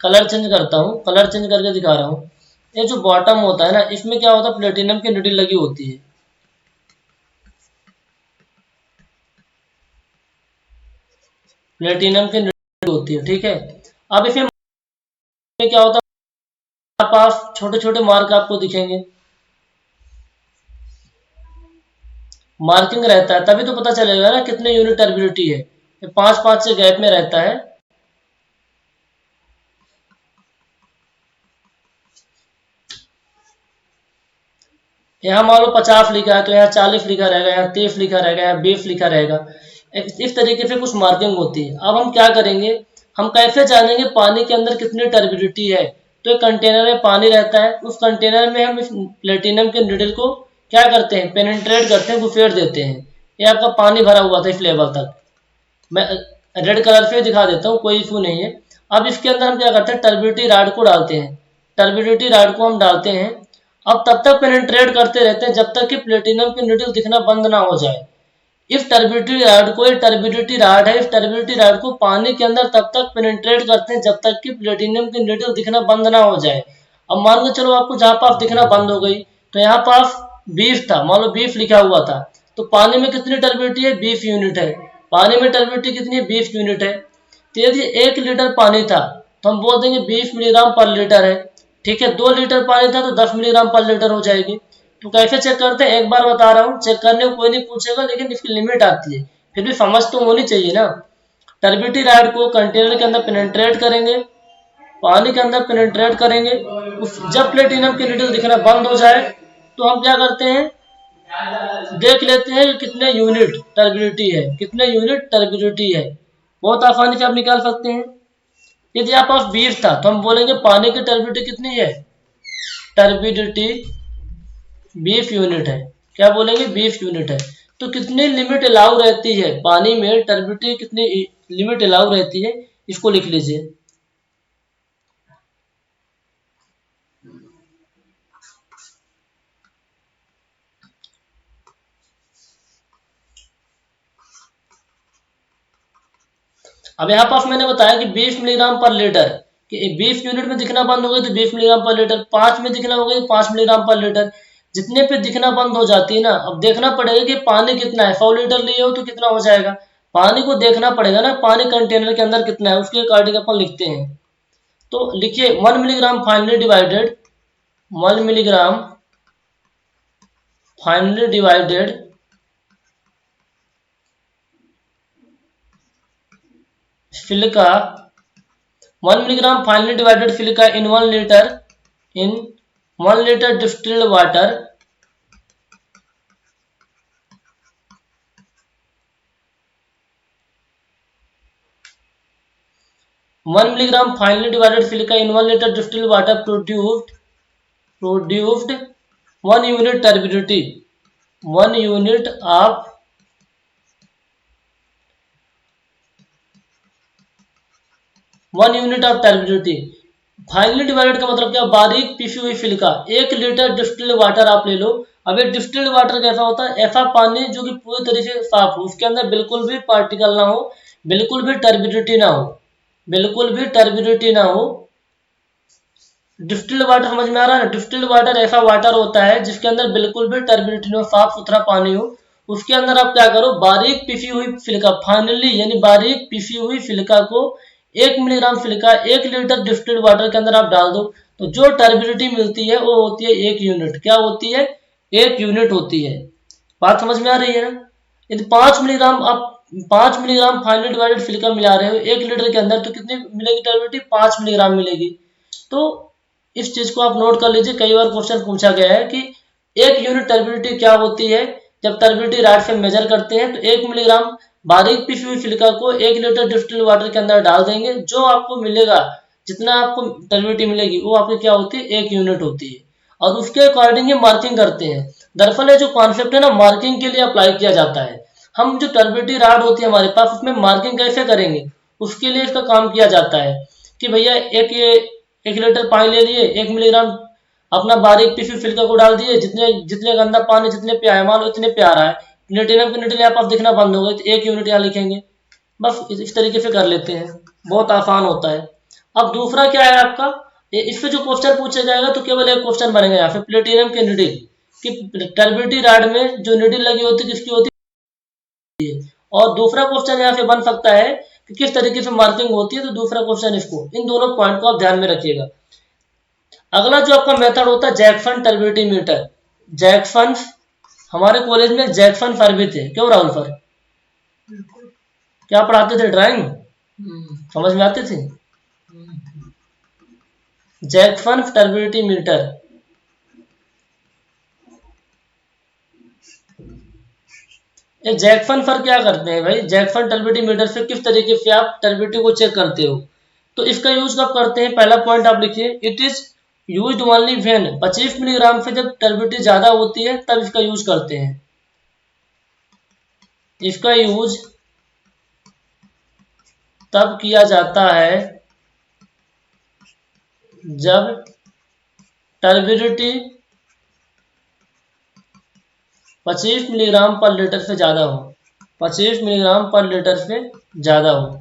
कलर चेंज करता हूँ, कलर चेंज करके दिखा रहा हूँ। ये जो बॉटम होता है ना, इसमें क्या होता है, प्लेटिनम की निडिल लगी होती है। प्लेटिनम की निडिल होती है, ठीक है। अब इसमें क्या होता है, आप छोटे छोटे मार्क आपको दिखेंगे, मार्किंग रहता है, तभी तो पता चलेगा ना कितने यूनिट टर्बिडिटी है। ये 5-5 से गैप में रहता है। यहाँ मान लो 50 लिखा है तो यहाँ 40 लिखा रहेगा, यहाँ 30 लिखा रहेगा, यहाँ 20 लिखा रहेगा। इस तरीके से कुछ मार्किंग होती है। अब हम क्या करेंगे, हम कैसे जानेंगे पानी के अंदर कितनी टर्बिडिटी है। तो एक कंटेनर में पानी रहता है, उस कंटेनर में हम इस प्लेटिनम के निडल को क्या करते हैं, पेनिट्रेट करते हैं, घुसेड़ देते हैं। ये आपका पानी भरा हुआ था इस लेवल तक। मैं रेड कलर से दिखा देता हूँ, कोई इशू नहीं है। अब इसके अंदर हम क्या करते हैं, टर्बिडिटी राड को डालते हैं। टर्बिडिटी राड को हम डालते हैं। अब तब तक पेनिट्रेट करते रहते हैं जब तक कि प्लेटिनम की निडिल दिखना बंद ना हो जाए। इस टर्बिडिटी राड को, ये टर्बिडिटी राड है, इस टर्बिडिटी राड को पानी के अंदर तब तक पेनिट्रेट करते हैं जब तक कि प्लेटिनम की निडिल दिखना बंद ना हो जाए। अब मान के चलो आपको जहां पास दिखना बंद हो गई, तो यहाँ पास 20 था, मान लो 20 लिखा हुआ था, तो पानी में कितनी टर्बिडिटी है, 20 यूनिट है। पानी में टर्बिडिटी कितनी है, 20 यूनिट है। तो यदि 1 लीटर पानी था तो हम बोल देंगे 20 मिलीग्राम पर लीटर है। ठीक है, 2 लीटर पानी था तो 10 मिलीग्राम पर लीटर हो जाएगी। तो कैसे चेक करते हैं, एक बार बता रहा हूँ, चेक करने को कोई नहीं पूछेगा, लेकिन इसकी लिमिट आती है, फिर भी समझ तो होनी चाहिए ना। टर्बिडिटी राड को कंटेनर के अंदर पेनिट्रेट करेंगे, पानी के अंदर पेनिट्रेट करेंगे। जब प्लेटिनम की निडिल दिखना बंद हो जाए तो हम क्या करते हैं, देख लेते हैं कितने यूनिट टर्बिडिटी है, कितने यूनिट टर्बिडिटी है। बहुत आसानी से आप निकाल सकते हैं। यदि आप पास 20 था तो हम बोलेंगे पानी की टर्बिडिटी कितनी है, टर्बिडिटी 20 यूनिट है। क्या बोलेंगे, 20 यूनिट है। तो कितनी लिमिट अलाउ रहती है पानी में, टर्बिडिटी कितनी लिमिट अलाउ रहती है, इसको लिख लीजिए। अब यहाँ पास मैंने बताया कि 20 मिलीग्राम पर लीटर, कि 20 यूनिट में दिखना बंद हो गई तो 20 मिलीग्राम पर लीटर, 5 में दिखना हो गई तो 5 मिलीग्राम पर लीटर। जितने पे दिखना बंद हो जाती है ना, अब देखना पड़ेगा कि पानी कितना है। 100 लीटर लिए हो तो कितना हो जाएगा, पानी को देखना पड़ेगा ना, पानी कंटेनर के अंदर कितना है, उसके अकॉर्डिंग अपन लिखते हैं। तो लिखिए 1 milligram finely divided, 1 milligram finely divided silica, 1 milligram finely divided silica in 1 litre, in 1 litre distilled water, 1 milligram finely divided silica in 1 litre distilled water produced 1 unit turbidity, 1 unit of 1 unit of turbidity. Finally divided का मतलब क्या, बारीक पिसी हुई silica. 1 litre distilled water आप ले लो। अब ये डिस्टिल्ड वाटर कैसा होता है, ऐसा पानी जो कि पूरी तरीके से साफ हो, उसके अंदर बिल्कुल भी पार्टिकल ना हो, बिल्कुल भी टर्बिडिटी ना हो, बिल्कुल भी टर्बिडिटी ना हो, डिस्टिल्ड वाटर समझ में आ रहा है ना? डिस्टिल्ड वाटर ऐसा वाटर होता है जिसके अंदर बिल्कुल भी टर्बिडिटी हो, साफ सुथरा पानी हो। उसके अंदर आप क्या करो, बारीक पिसी हुई सिलिका, फाइनली यानी बारीक पिसी हुई सिलिका को 1 milligram silica 1 litre distilled water के अंदर आप डाल दो, तो जो टर्बिडिटी मिलती है वो होती है 1 यूनिट। क्या होती है? 1 यूनिट होती है। बात समझ में आ रही है ना? यदि 5 मिलीग्राम आप 5 मिलीग्राम फाइनली डिवाइडेड सिलिका मिला रहे हो 1 लीटर के अंदर, तो कितनी मिलेगी टर्बिडिटी? 5 मिलीग्राम मिलेगी। तो इस चीज को आप नोट कर लीजिए, कई बार क्वेश्चन पूछा गया है कि 1 यूनिट टर्बिडिटी क्या होती है। जब टर्बिडिटी रॉड से मेजर करते हैं तो 1 मिलीग्राम बारीक पिसी हुई सिलिका को 1 लीटर डिस्टिल्ड वाटर के अंदर डाल देंगे, जो आपको मिलेगा, जितना आपको टर्बिडिटी मिलेगी वो आपकी क्या होती है? 1 यूनिट होती है। और उसके अकॉर्डिंग ही मार्किंग करते हैं। दरअसल ये जो कॉन्सेप्ट है ना, मार्किंग के लिए अप्लाई किया जाता है। हम जो टर्बिडिटी रॉड होती है हमारे पास, उसमें मार्किंग कैसे करेंगे, उसके लिए इसका काम किया जाता है कि भैया ये 1 लीटर पानी ले लिए, 1 मिलीग्राम अपना बारीक पिसी सिलिका को डाल दिए, जितने जितने गंदा पानी जितने पे आया, मान लो इतने पे आ रहा है, न्यूट्रियम की न्यूट्रियल आप दिखना बंद हो गए तो 1 यूनिट यहाँ लिखेंगे। बस इस तरीके से कर लेते हैं, बहुत आसान होता है। अब दूसरा क्या है आपका, इस पे जो क्वेश्चन पूछा जाएगा तो केवल एक क्वेश्चन बनेगा यहाँ पे, प्लेटिनम के नीडल कि टर्बिडिटी रॉड में जो नीडल लगी होती है किसकी होती है। और दूसरा क्वेश्चन यहाँ पे बन सकता है कि किस तरीके से मार्किंग होती है, तो दूसरा क्वेश्चन इसको, इन दोनों पॉइंट को आप ध्यान में रखिएगा। अगला जो आपका मेथड होता है जैक्सन टर्बिडिटी मीटर। जैक्सन, हमारे कॉलेज में जैक्सन सर भी थे, क्यों राहुल सर? क्या पढ़ाते थे? ड्राइंग समझ में आती थी? Jackson turbidity meter. ये जैक्सन सर क्या करते हैं भाई? जैक्सन टर्बिडिटी मीटर से किस तरीके से आप टर्बिडिटी को चेक करते हो, तो इसका यूज कब करते हैं? पहला पॉइंट आप लिखिए, it is use only when 25 milligram से जब टर्बिडिटी ज्यादा होती है तब इसका यूज करते हैं। इसका यूज तब किया जाता है जब टर्बिडिटी 25 मिलीग्राम पर लीटर से ज्यादा हो, 25 मिलीग्राम पर लीटर से ज्यादा हो।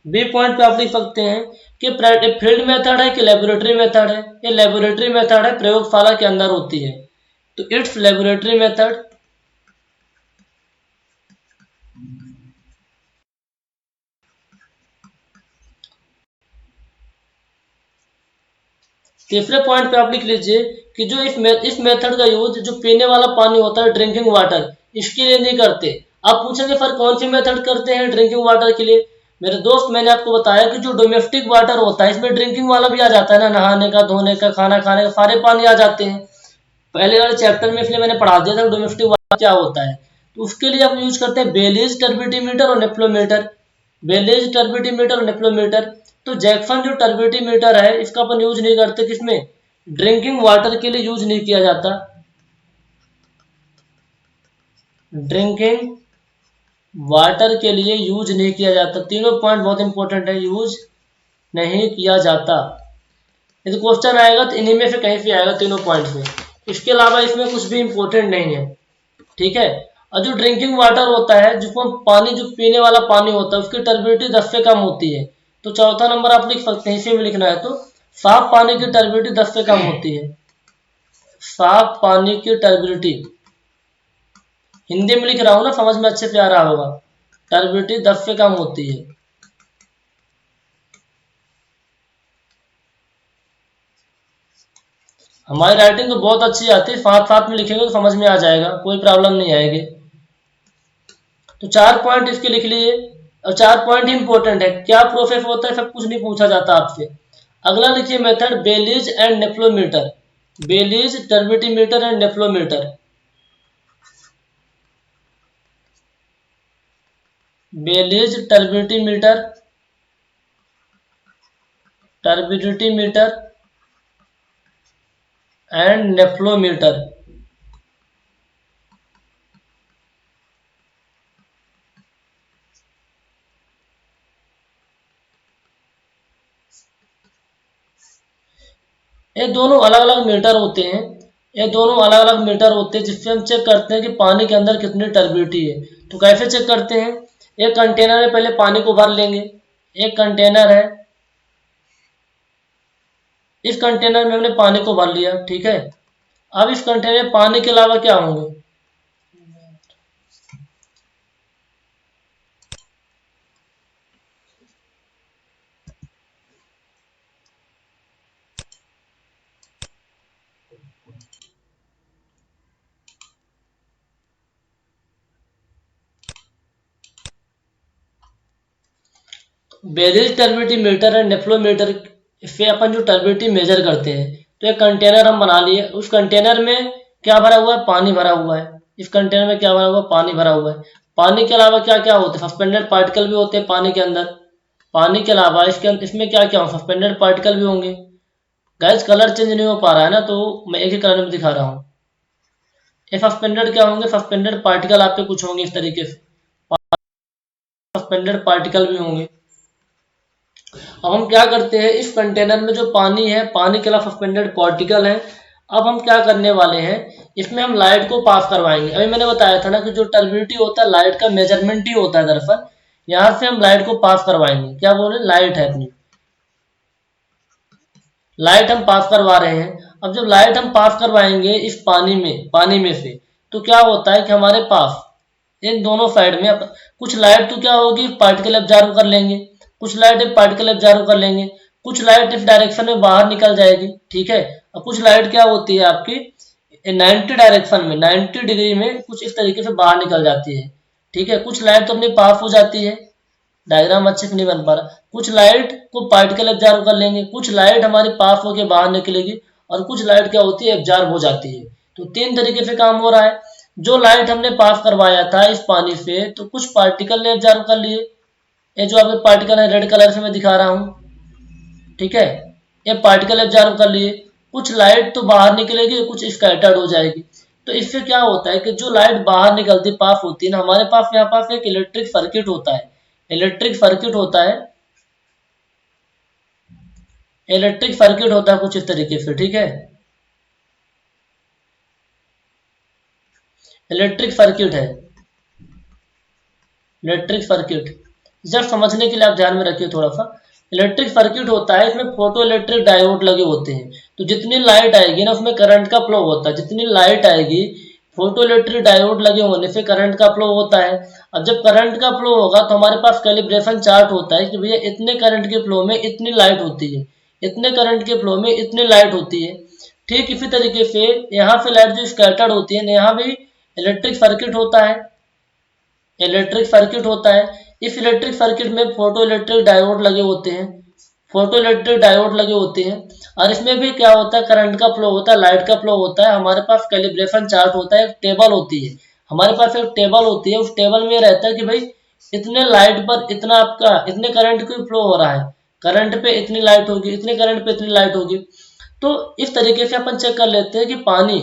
बी पॉइंट पे आप लिख सकते हैं कि फील्ड मेथड है कि लेबोरेटरी मेथड है। ये लेबोरेटरी मेथड है, प्रयोगशाला के अंदर होती है, तो इट्स लेबोरेटरी मेथड। तीसरे पॉइंट पे आप लिख लीजिए कि जो इस मेथड का यूज जो पीने वाला पानी होता है, ड्रिंकिंग वाटर, इसके लिए नहीं करते। आप पूछेंगे सर कौन सी मेथड करते हैं ड्रिंकिंग वाटर के लिए? मेरे दोस्त, मैंने आपको बताया कि जो डोमेस्टिक वाटर होता है इसमें ड्रिंकिंग वाला भी आ जाता है ना, नहाने का, धोने का, खाना खाने का, सारे पानी आ जाते हैं। पहले वाले चैप्टर में इसलिए मैंने पढ़ा दिया था डोमेस्टिक वाटर क्या होता है। तो उसके लिए आप यूज करते हैं बेलीज टर्बिडिटी मीटर और नेफ्लोमीटर। बेलीज टर्बिडिटी मीटर और नेफ्लोमीटर। तो जैक्सन जो टर्बिडिटी मीटर है इसका अपन यूज नहीं करते, किसमें? ड्रिंकिंग वाटर के लिए यूज नहीं किया जाता। ड्रिंकिंग वाटर के लिए यूज नहीं किया जाता। तीनों पॉइंट बहुत इंपॉर्टेंट है, यूज नहीं किया जाता। यदि क्वेश्चन आएगा तो इन्हीं में से कहीं से आएगा, तीनों पॉइंट में। इसके अलावा इसमें कुछ भी इंपॉर्टेंट नहीं है, ठीक है। और जो ड्रिंकिंग वाटर होता है, जिसको पानी, जो पीने वाला पानी होता है, उसकी टर्बिडिटी 10 से कम होती है। तो चौथा नंबर आप लिख सकते हैं, इसी में लिखना है तो, साफ पानी की टर्बिडिटी 10 से कम होती है। साफ पानी की टर्बिडिटी, हिंदी में लिख रहा हूं ना, समझ में अच्छे से आ रहा होगा। टर्बिडिटी 10 से कम होती है। हमारी राइटिंग तो बहुत अच्छी आती है, साथ साथ में लिखेंगे तो समझ में आ जाएगा, कोई प्रॉब्लम नहीं आएगी। तो 4 पॉइंट इसके लिख लिए, और 4 पॉइंट ही इंपॉर्टेंट है। क्या प्रोसेस होता है सब कुछ नहीं पूछा जाता आपसे। अगला लिखिए method Baylis and nephelometer. Baylis turbidity meter and nephelometer. Baylis turbidity meter, turbidity meter and nephelometer. ये दोनों अलग अलग मीटर होते हैं। ये दोनों अलग अलग मीटर होते हैं जिससे हम चेक करते हैं कि पानी के अंदर कितनी टर्बिडिटी है। तो कैसे चेक करते हैं? एक कंटेनर में पहले पानी को भर लेंगे, एक कंटेनर है, इस कंटेनर में हमने पानी को भर लिया, ठीक है। अब इस कंटेनर में पानी के अलावा क्या होंगे, बेरिज टर्बिडिटी मीटर है, नेफ्लोमीटर से अपन जो टर्बिडिटी मेजर करते हैं। तो एक कंटेनर हम बना लिए, उस कंटेनर में क्या भरा हुआ है, पानी भरा हुआ है। इस कंटेनर में क्या भरा हुआ है, पानी भरा हुआ है। पानी के अलावा क्या क्या होते हैं, सस्पेंडेड पार्टिकल भी होते हैं पानी के अंदर। पानी के अलावा इसमें क्या क्या हो, सस्पेंडेड पार्टिकल भी होंगे। गाइस कलर चेंज नहीं हो पा रहा है ना, तो मैं एक ही कलर में दिखा रहा हूँ। ये सस्पेंडेड क्या होंगे, सस्पेंडेड पार्टिकल आप पे कुछ होंगे इस तरीके से, सस्पेंडेड पार्टिकल भी होंगे। अब हम क्या करते हैं, इस कंटेनर में जो पानी है, पानी के अलावा सस्पेंडेड पार्टिकल है। अब हम क्या करने वाले हैं, इसमें हम लाइट को पास करवाएंगे। अभी मैंने बताया था ना कि जो टर्बिडिटी होता है लाइट का मेजरमेंट ही होता है दरअसल। यहाँ से हम लाइट को पास करवाएंगे, क्या बोल रहे हैं, लाइट है अपनी, लाइट हम पास करवा रहे हैं। अब जब लाइट हम पास करवाएंगे इस पानी में से, तो क्या होता है कि हमारे पास इन दोनों साइड में कुछ लाइट तो क्या होगी, पार्टिकल एब्जॉर्ब कर लेंगे, कुछ लाइट एक पार्टिकल एब्जॉर्ब कर लेंगे, कुछ लाइट इस डायरेक्शन में बाहर निकल जाएगी, ठीक है। और कुछ लाइट क्या होती है आपकी 90 डायरेक्शन में, 90 डिग्री में कुछ इस तरीके से बाहर निकल जाती है, ठीक है। कुछ लाइट तो अपनी पास हो जाती है, डायग्राम अच्छे से नहीं बन पा रहा। कुछ लाइट को पार्टिकल एब्जॉर्ब कर लेंगे, कुछ लाइट हमारे पास होके बाहर निकलेगी, और कुछ लाइट क्या होती है, एब्जॉर्ब हो जाती है। तो तीन तरीके से काम हो रहा है। जो लाइट हमने पास करवाया था इस पानी से, तो कुछ पार्टिकल ने एब्जॉर्ब कर लिए, ये जो आपके पार्टिकल है रेड कलर से मैं दिखा रहा हूँ, ठीक है। ये पार्टिकल एब्जॉर्ब कर लिए, कुछ लाइट तो बाहर निकलेगी, कुछ स्कैटर्ड हो जाएगी। तो इससे क्या होता है कि जो लाइट बाहर निकलती पास होती है ना, हमारे पास यहाँ पास एक इलेक्ट्रिक सर्किट होता है, इलेक्ट्रिक सर्किट होता है, इलेक्ट्रिक सर्किट होता है कुछ इस तरीके से, ठीक है। इलेक्ट्रिक सर्किट है, इलेक्ट्रिक सर्किट जब समझने के लिए आप ध्यान में रखिए थोड़ा सा। इलेक्ट्रिक सर्किट होता है, इसमें फोटो इलेक्ट्रिक डायोड लगे होते हैं। तो जितनी लाइट आएगी ना उसमें करंट का फ्लो होता है, जितनी लाइट आएगी फोटो इलेक्ट्रिक डायोड लगे होने से करंट का फ्लो होता है। अब जब करंट का फ्लो होगा तो हमारे पास कैलिब्रेशन चार्ट होता है कि भैया इतने करंट के फ्लो में इतनी लाइट होती है, इतने करंट के फ्लो में इतनी लाइट होती है। ठीक इसी तरीके से यहाँ से लाइट जो स्कैटर्ड होती है, यहाँ भी इलेक्ट्रिक सर्किट होता है, इलेक्ट्रिक सर्किट होता है। इस इलेक्ट्रिक सर्किट में फोटो इलेक्ट्रिक डायोड लगे होते हैं, फोटो इलेक्ट्रिक डायोड लगे होते हैं। और इसमें भी क्या होता है, करंट का फ्लो होता है, लाइट का फ्लो होता है। हमारे पास कैलिब्रेशन चार्ट होता है, एक टेबल होती है, हमारे पास एक टेबल होती है। उस टेबल में रहता है कि भाई इतने लाइट पर इतना आपका इतने करंट का फ्लो हो रहा है, करंट पे इतनी लाइट होगी, इतने करंट पे इतनी लाइट होगी। तो इस तरीके से अपन चेक कर लेते हैं कि पानी,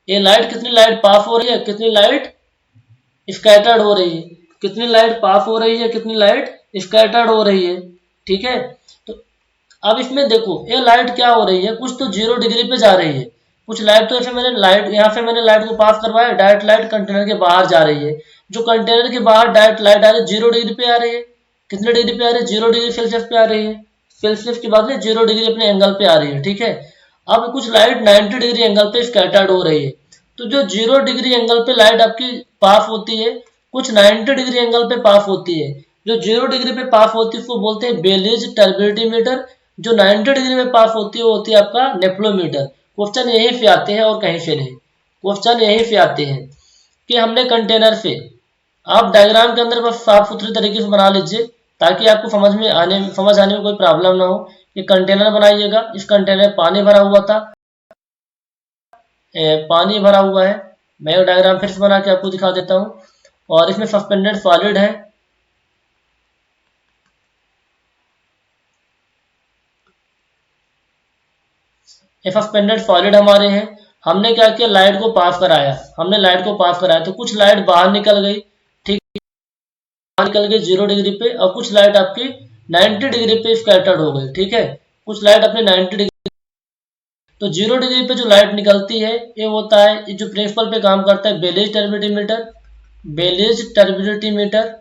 ये लाइट कितनी लाइट पास हो रही है, कितनी लाइट स्कैटर्ड हो रही है, कितनी लाइट पास हो रही है, कितनी लाइट स्कैटर्ड हो रही है, ठीक है। तो अब इसमें देखो ये लाइट क्या हो रही है, कुछ तो 0 डिग्री पे जा रही है, कुछ लाइट तो ऐसे मैंने लाइट यहाँ से मैंने लाइट को पास करवाया, डायरेक्ट लाइट कंटेनर के बाहर जा रही है। जो कंटेनर के बाहर डायरेक्ट लाइट आ रही है 0 डिग्री पे आ रही है, कितने डिग्री पे आ रही है, 0 डिग्री सेल्सियस पे आ रही है, सेल्सियस की बात है, 0 डिग्री अपने एंगल पे आ रही है, ठीक है। अब कुछ लाइट 90 डिग्री एंगल पे स्कैटर्ड हो रही है। तो जो 0 डिग्री एंगल पे लाइट आपकी पास होती है, कुछ 90 डिग्री एंगल पे पास होती है। जो 0 डिग्री पे पास होती है उसको बोलते हैं बेलिज टर्बिडिटी मीटर, जो 90 डिग्री में पास होती है वो होती है आपका नेफ्लोमीटर। क्वेश्चन यहीं से आते हैं और कहीं से नहीं, क्वेश्चन यहीं से आते हैं कि हमने कंटेनर से, आप डायग्राम के अंदर बस साफ सुथरी तरीके से बना लीजिए ताकि आपको समझ आने में कोई प्रॉब्लम ना हो। ये कंटेनर बनाइएगा, इस कंटेनर में पानी भरा हुआ था, पानी भरा हुआ है। मैं एक डायग्राम फिर से बना के आपको दिखा देता हूँ। और इसमें सस्पेंडेड सॉलिड है, ये सस्पेंडेड सॉलिड हमारे हैं। हमने क्या किया, लाइट को पास कराया, हमने लाइट को पास कराया तो कुछ लाइट बाहर निकल गई, ठीक, बाहर निकल गई 0 डिग्री पे, और कुछ लाइट आपकी 90 डिग्री पे स्कैटर्ड हो गई, ठीक है। कुछ लाइट अपने 90 डिग्री, तो 0 डिग्री पे जो लाइट निकलती है ये होता है, ये जो प्रिंसिपल पे काम करता है Baylis turbidity meter, Baylis turbidity meter,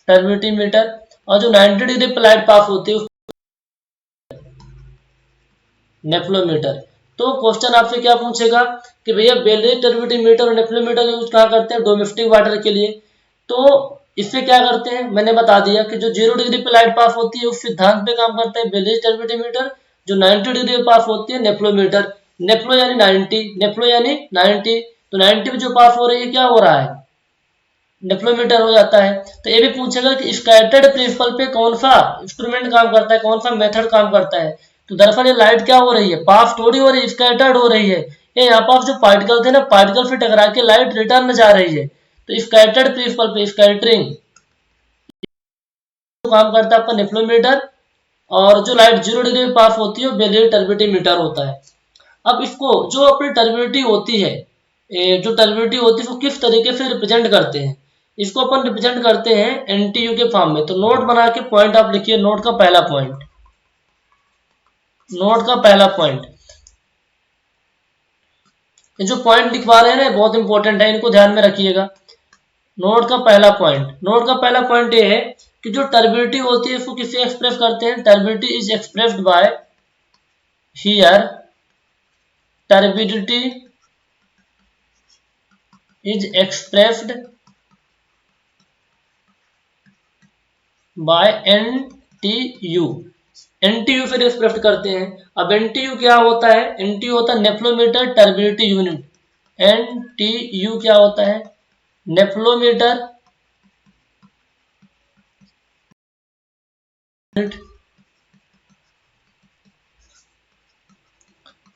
turbidity meter, और जो 90 डिग्री पे लाइट पास होती है नेफ्लोमीटर। तो क्वेश्चन आपसे क्या पूछेगा कि भैया बेलरी टर्बिडिटी मीटर और नेफ्लोमीटर यूज कहाँ करते हैं, डोमेस्टिक वाटर के लिए। तो इससे क्या करते हैं, मैंने बता दिया कि जो 0 डिग्री पे लाइट पास होती है उस सिद्धांत पे काम करता है बेलरी टर्बिडिटी मीटर, जो 90 डिग्री पे पास होती है नेफ्लोमीटर। नेफ्लो यानी 90, नेफ्लो यानी 90, तो 90 पे जो पास हो रही है क्या हो रहा है, नेफ्लोमीटर हो जाता है। तो ये भी पूछेगा कि स्कैटर्ड प्रिंसिपल पे कौन सा इंस्ट्रूमेंट काम करता है, कौन सा मेथड काम करता है। तो दरअसल ये लाइट क्या हो रही है, पास थोड़ी हो रही है, स्कैटर्ड हो रही है। ये यहाँ पास जो पार्टिकल थे ना, पार्टिकल से टकरा के लाइट रिटर्न में जा रही है। तो स्कैटर्ड प्रिंसिपल पे स्कैटरिंग तो काम करता है आपका नेफ्लोमीटर, और जो लाइट 0 डिग्री में पास होती है वो बेलरी टर्बिडिटी मीटर होता है। अब इसको जो अपनी टर्बिडिटी होती है, जो टर्बिडिटी होती है वो किस तरीके से रिप्रेजेंट करते हैं, इसको अपन रिप्रेजेंट करते हैं एनटीयू के फॉर्म में। तो नोट बना के पॉइंट आप लिखिए, नोट का पहला पॉइंट, नोट का पहला पॉइंट, ये जो पॉइंट लिखवा रहे हैं ना बहुत इंपॉर्टेंट है, इनको ध्यान में रखिएगा। नोट का पहला पॉइंट, नोट का पहला पॉइंट ये है कि जो टर्बिडिटी होती है इसको किससे एक्सप्रेस करते हैं, turbidity is expressed by here, turbidity is expressed by NTU, NTU से एक्सप्रेस करते हैं। अब एनटीयू क्या होता है, एनटीयू होता है नेफ्लोमीटर टर्बिडिटी यूनिट। एनटीयू क्या होता है, नेफ्लोमीटर यूनिट,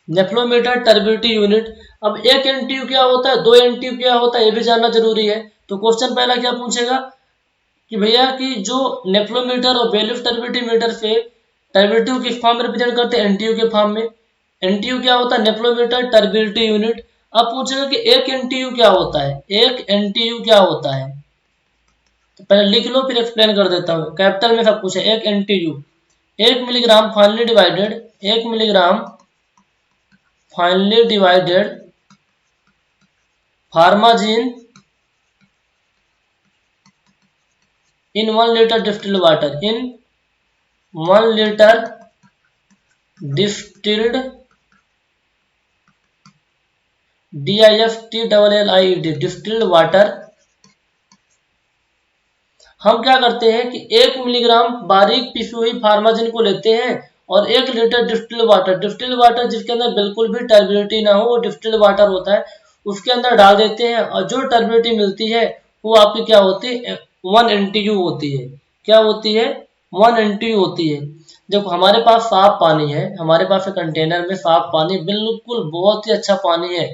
नेफ्लोमीटर टर्बिडिटी यूनिट। अब एक एनटीयू क्या होता है, दो एनटीयू क्या होता है, ये भी जानना जरूरी है। तो क्वेश्चन पहला क्या पूछेगा कि भैया कि जो नेफ्लोमीटर और बेलिफ टर्बिडिटी मीटर से टर्बिडिटी किस फॉर्म में रिप्रेजेंट करते हैं, एनटीयू के फॉर्म में। एनटीयू क्या होता है, नेफ्लोमीटर टर्बिडिटी यूनिट। अब पूछेगा कि एक एनटीयू क्या होता है, एक एनटीयू क्या होता है। तो पहले लिख लो फिर एक्सप्लेन कर देता हूँ, कैपिटल में सब कुछ है। एक NTU, 1 milligram finely divided, 1 milligram finely divided formazin in 1 liter distilled water, in 1 liter distilled DIFTLLIED distilled water। हम क्या करते हैं कि 1 मिलीग्राम बारीक पिसी हुई फार्माजिन को लेते हैं और 1 litre distilled water, distilled water जिसके अंदर बिल्कुल भी टर्बिडिटी ना हो वो डिस्टिल्ड वाटर होता है, उसके अंदर डाल देते हैं। और जो टर्बिडिटी मिलती है वो आपकी क्या होती है, 1 NTU होती है। क्या होती है, 1 NTU होती है। जब हमारे पास साफ पानी है, हमारे पास एक कंटेनर में साफ पानी, बिल्कुल बहुत ही अच्छा पानी है,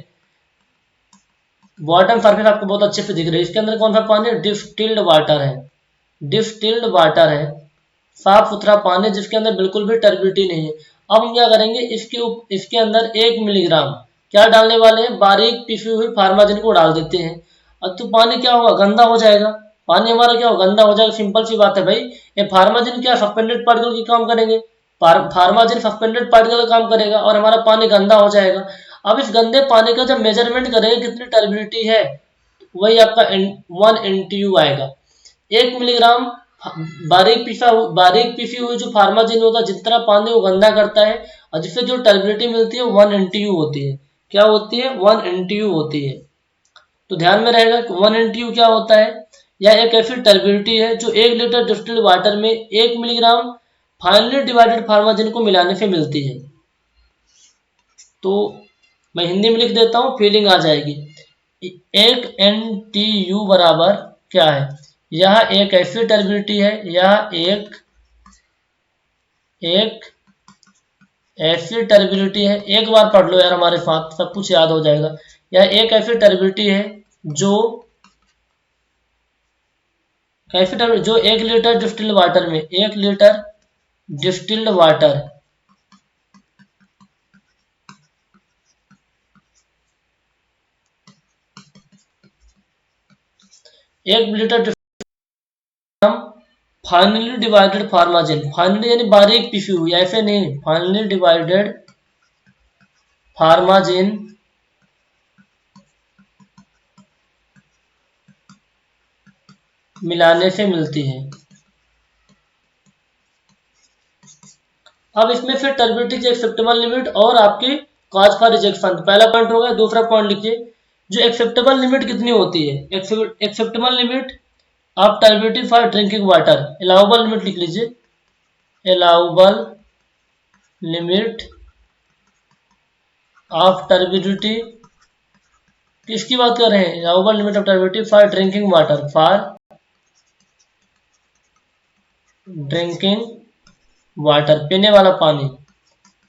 बॉटम सरफेस आपको बहुत अच्छे से दिख रही है, इसके अंदर कौन सा पानी है, डिस्टिल्ड वाटर है, डिस्टिल्ड वाटर है, साफ सुथरा पानी जिसके अंदर बिल्कुल भी टर्बिडिटी नहीं है। अब हम क्या करेंगे, इसके अंदर 1 मिलीग्राम क्या डालने वाले हैं, बारीक पिसी हुई फार्माजिन को डाल देते हैं। अब तो पानी क्या होगा, गंदा हो जाएगा, पानी हमारा क्या होगा, गंदा हो जाएगा। सिंपल सी बात है भाई, ये फार्माजिन क्या सस्पेंडेड पार्टिकल की काम करेंगे, फार्माजिन सस्पेंडेड पार्टिकल का काम करेगा और हमारा पानी गंदा हो जाएगा। अब इस गंदे पानी का जब मेजरमेंट करेंगे कितनी टर्बिडिटी है, वही आपका 1 NTU आएगा। 1 मिलीग्राम बारीक पीसी हुई जो फार्माजिन होता है, जितना पानी वो गंदा करता है और जिससे जो टर्बिडिटी मिलती है 1 NTU होती है। क्या होती है, 1 NTU होती है। तो ध्यान में रहेगा कि 1 NTU क्या होता है, यह एक ऐसी टर्बिडिटी है जो 1 लीटर डिस्टिल्ड वाटर में 1 मिलीग्राम फाइनली डिवाइडेड फार्माजिन को मिलाने से मिलती है। तो मैं हिंदी में लिख देता हूँ, फीलिंग आ जाएगी। 1 NTU बराबर क्या है, यह एक ऐसी टर्बिडिटी है, यह एक ऐसी टर्बिडिटी है, एक बार पढ़ लो यार हमारे साथ, सब कुछ याद हो जाएगा। यह एक ऐसी टर्बिडिटी है जो जो 1 लीटर डिस्टिल्ड वाटर में, 1 litre distilled water, 1 litre finely divided formazin, finely यानी बारीक पिसी हुई, ऐसे नहीं, फाइनली डिवाइडेड फार्माजिन मिलाने से मिलती है। अब इसमें फिर टर्बिडिटी की एक्सेप्टेबल लिमिट और आपकी कॉज फॉर रिजेक्शन, पहला पॉइंट हो गया। दूसरा पॉइंट लिखिए, जो एक्सेप्टेबल लिमिट कितनी होती है, acceptable limit of turbidity for drinking water, allowable limit लिख लीजिए, अलाउबल लिमिट ऑफ टर्बिडिटी, किसकी बात कर रहे हैं, allowable limit of turbidity for drinking water, for drinking water, पीने वाला पानी।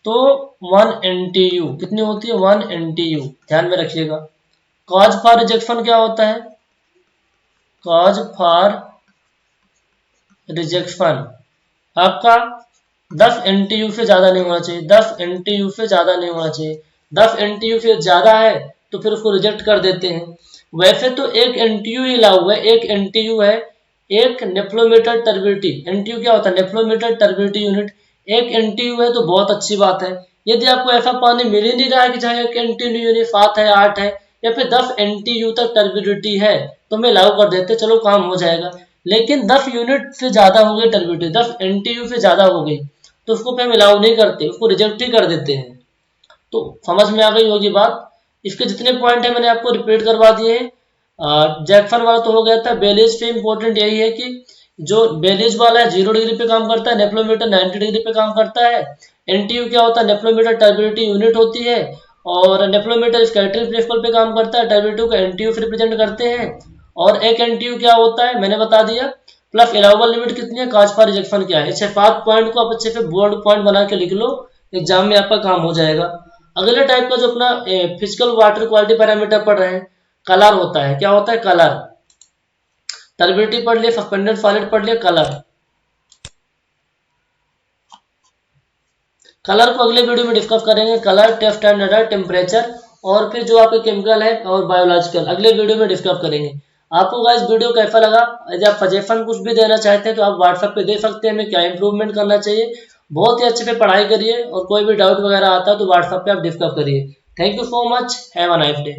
तो 1 NTU कितनी होती है, 1 NTU, ध्यान में रखिएगा। कॉज फॉर रिजेक्शन क्या होता है, कॉज फॉर रिजेक्शन आपका 10 NTU से ज्यादा नहीं होना चाहिए, 10 NTU से ज्यादा नहीं होना चाहिए। 10 NTU से ज्यादा है तो फिर उसको रिजेक्ट कर देते हैं। वैसे तो 1 NTU ही अलाउ है, 1 NTU है, एक नेफ्लोमीटर टर्बिडिटी। NTU क्या होता है, नेफ्लोमीटर टर्बिडिटी यूनिट। 1 NTU है तो बहुत अच्छी बात है। यदि आपको ऐसा पानी मिल ही नहीं रहा है कि चाहे 1 NTU यूनिट 7 है, 8 है, या फिर 10 NTU तक टर्बिडिटी है, तो मैं अलाउ कर देते, चलो काम हो जाएगा। लेकिन 10 यूनिट से ज्यादा हो गई टर्बिडिटी, 10 NTU से ज्यादा हो गई, तो उसको फिर हम अलाउ नहीं करते, उसको रिजेक्ट ही कर देते हैं। तो समझ में आ गई होगी बात। इसके जितने पॉइंट है मैंने आपको रिपीट करवा दिए हैं। जैक्सन वाला तो हो गया था। बेलीज पे इंपॉर्टेंट यही है कि जो बेलीज वाला है 0 डिग्री पे काम करता है, नेफ्लोमीटर 90 डिग्री पे काम करता है। एनटीयू क्या होता है, नेफ्लोमीटर टर्बिडिटी यूनिट होती है, और नेफ्लोमीटर स्कैटरिंग प्रिंसिपल पे काम करता है, टर्बिडिटी को एनटीयू से रिप्रेजेंट करते हैं। और एक एनटीयू क्या होता है मैंने बता दिया, प्लस अलाउबल लिमिट कितनी है, कॉज फॉर रिजेक्शन क्या है। इसे 7 पॉइंट को आप अच्छे से बोल्ड पॉइंट बना के लिख लो, एग्जाम में आपका काम हो जाएगा। अगले टाइप का जो अपना फिजिकल वाटर क्वालिटी पैरामीटर पढ़ रहे हैं, कलर होता है। क्या होता है, कलर। टर्बिडिटी पढ़ लिया, सस्पेंडेड सॉलिड पढ़ लिया, कलर। कलर को अगले वीडियो में डिस्कस करेंगे, कलर, टेस्ट स्टैंडर्ड, टेम्परेचर, और फिर जो आपके केमिकल है और बायोलॉजिकल अगले वीडियो में डिस्कस करेंगे। आपको गाइस वीडियो कैसा लगा, यदि आप सजेशन कुछ भी देना चाहते हैं तो आप व्हाट्सएप पे दे सकते हैं, हमें क्या इंप्रूवमेंट करना चाहिए। बहुत ही अच्छे से पढ़ाई करिए, और कोई भी डाउट वगैरह आता है तो व्हाट्सएप पे आप डिस्कस करिए। Thank you so much, have a nice day.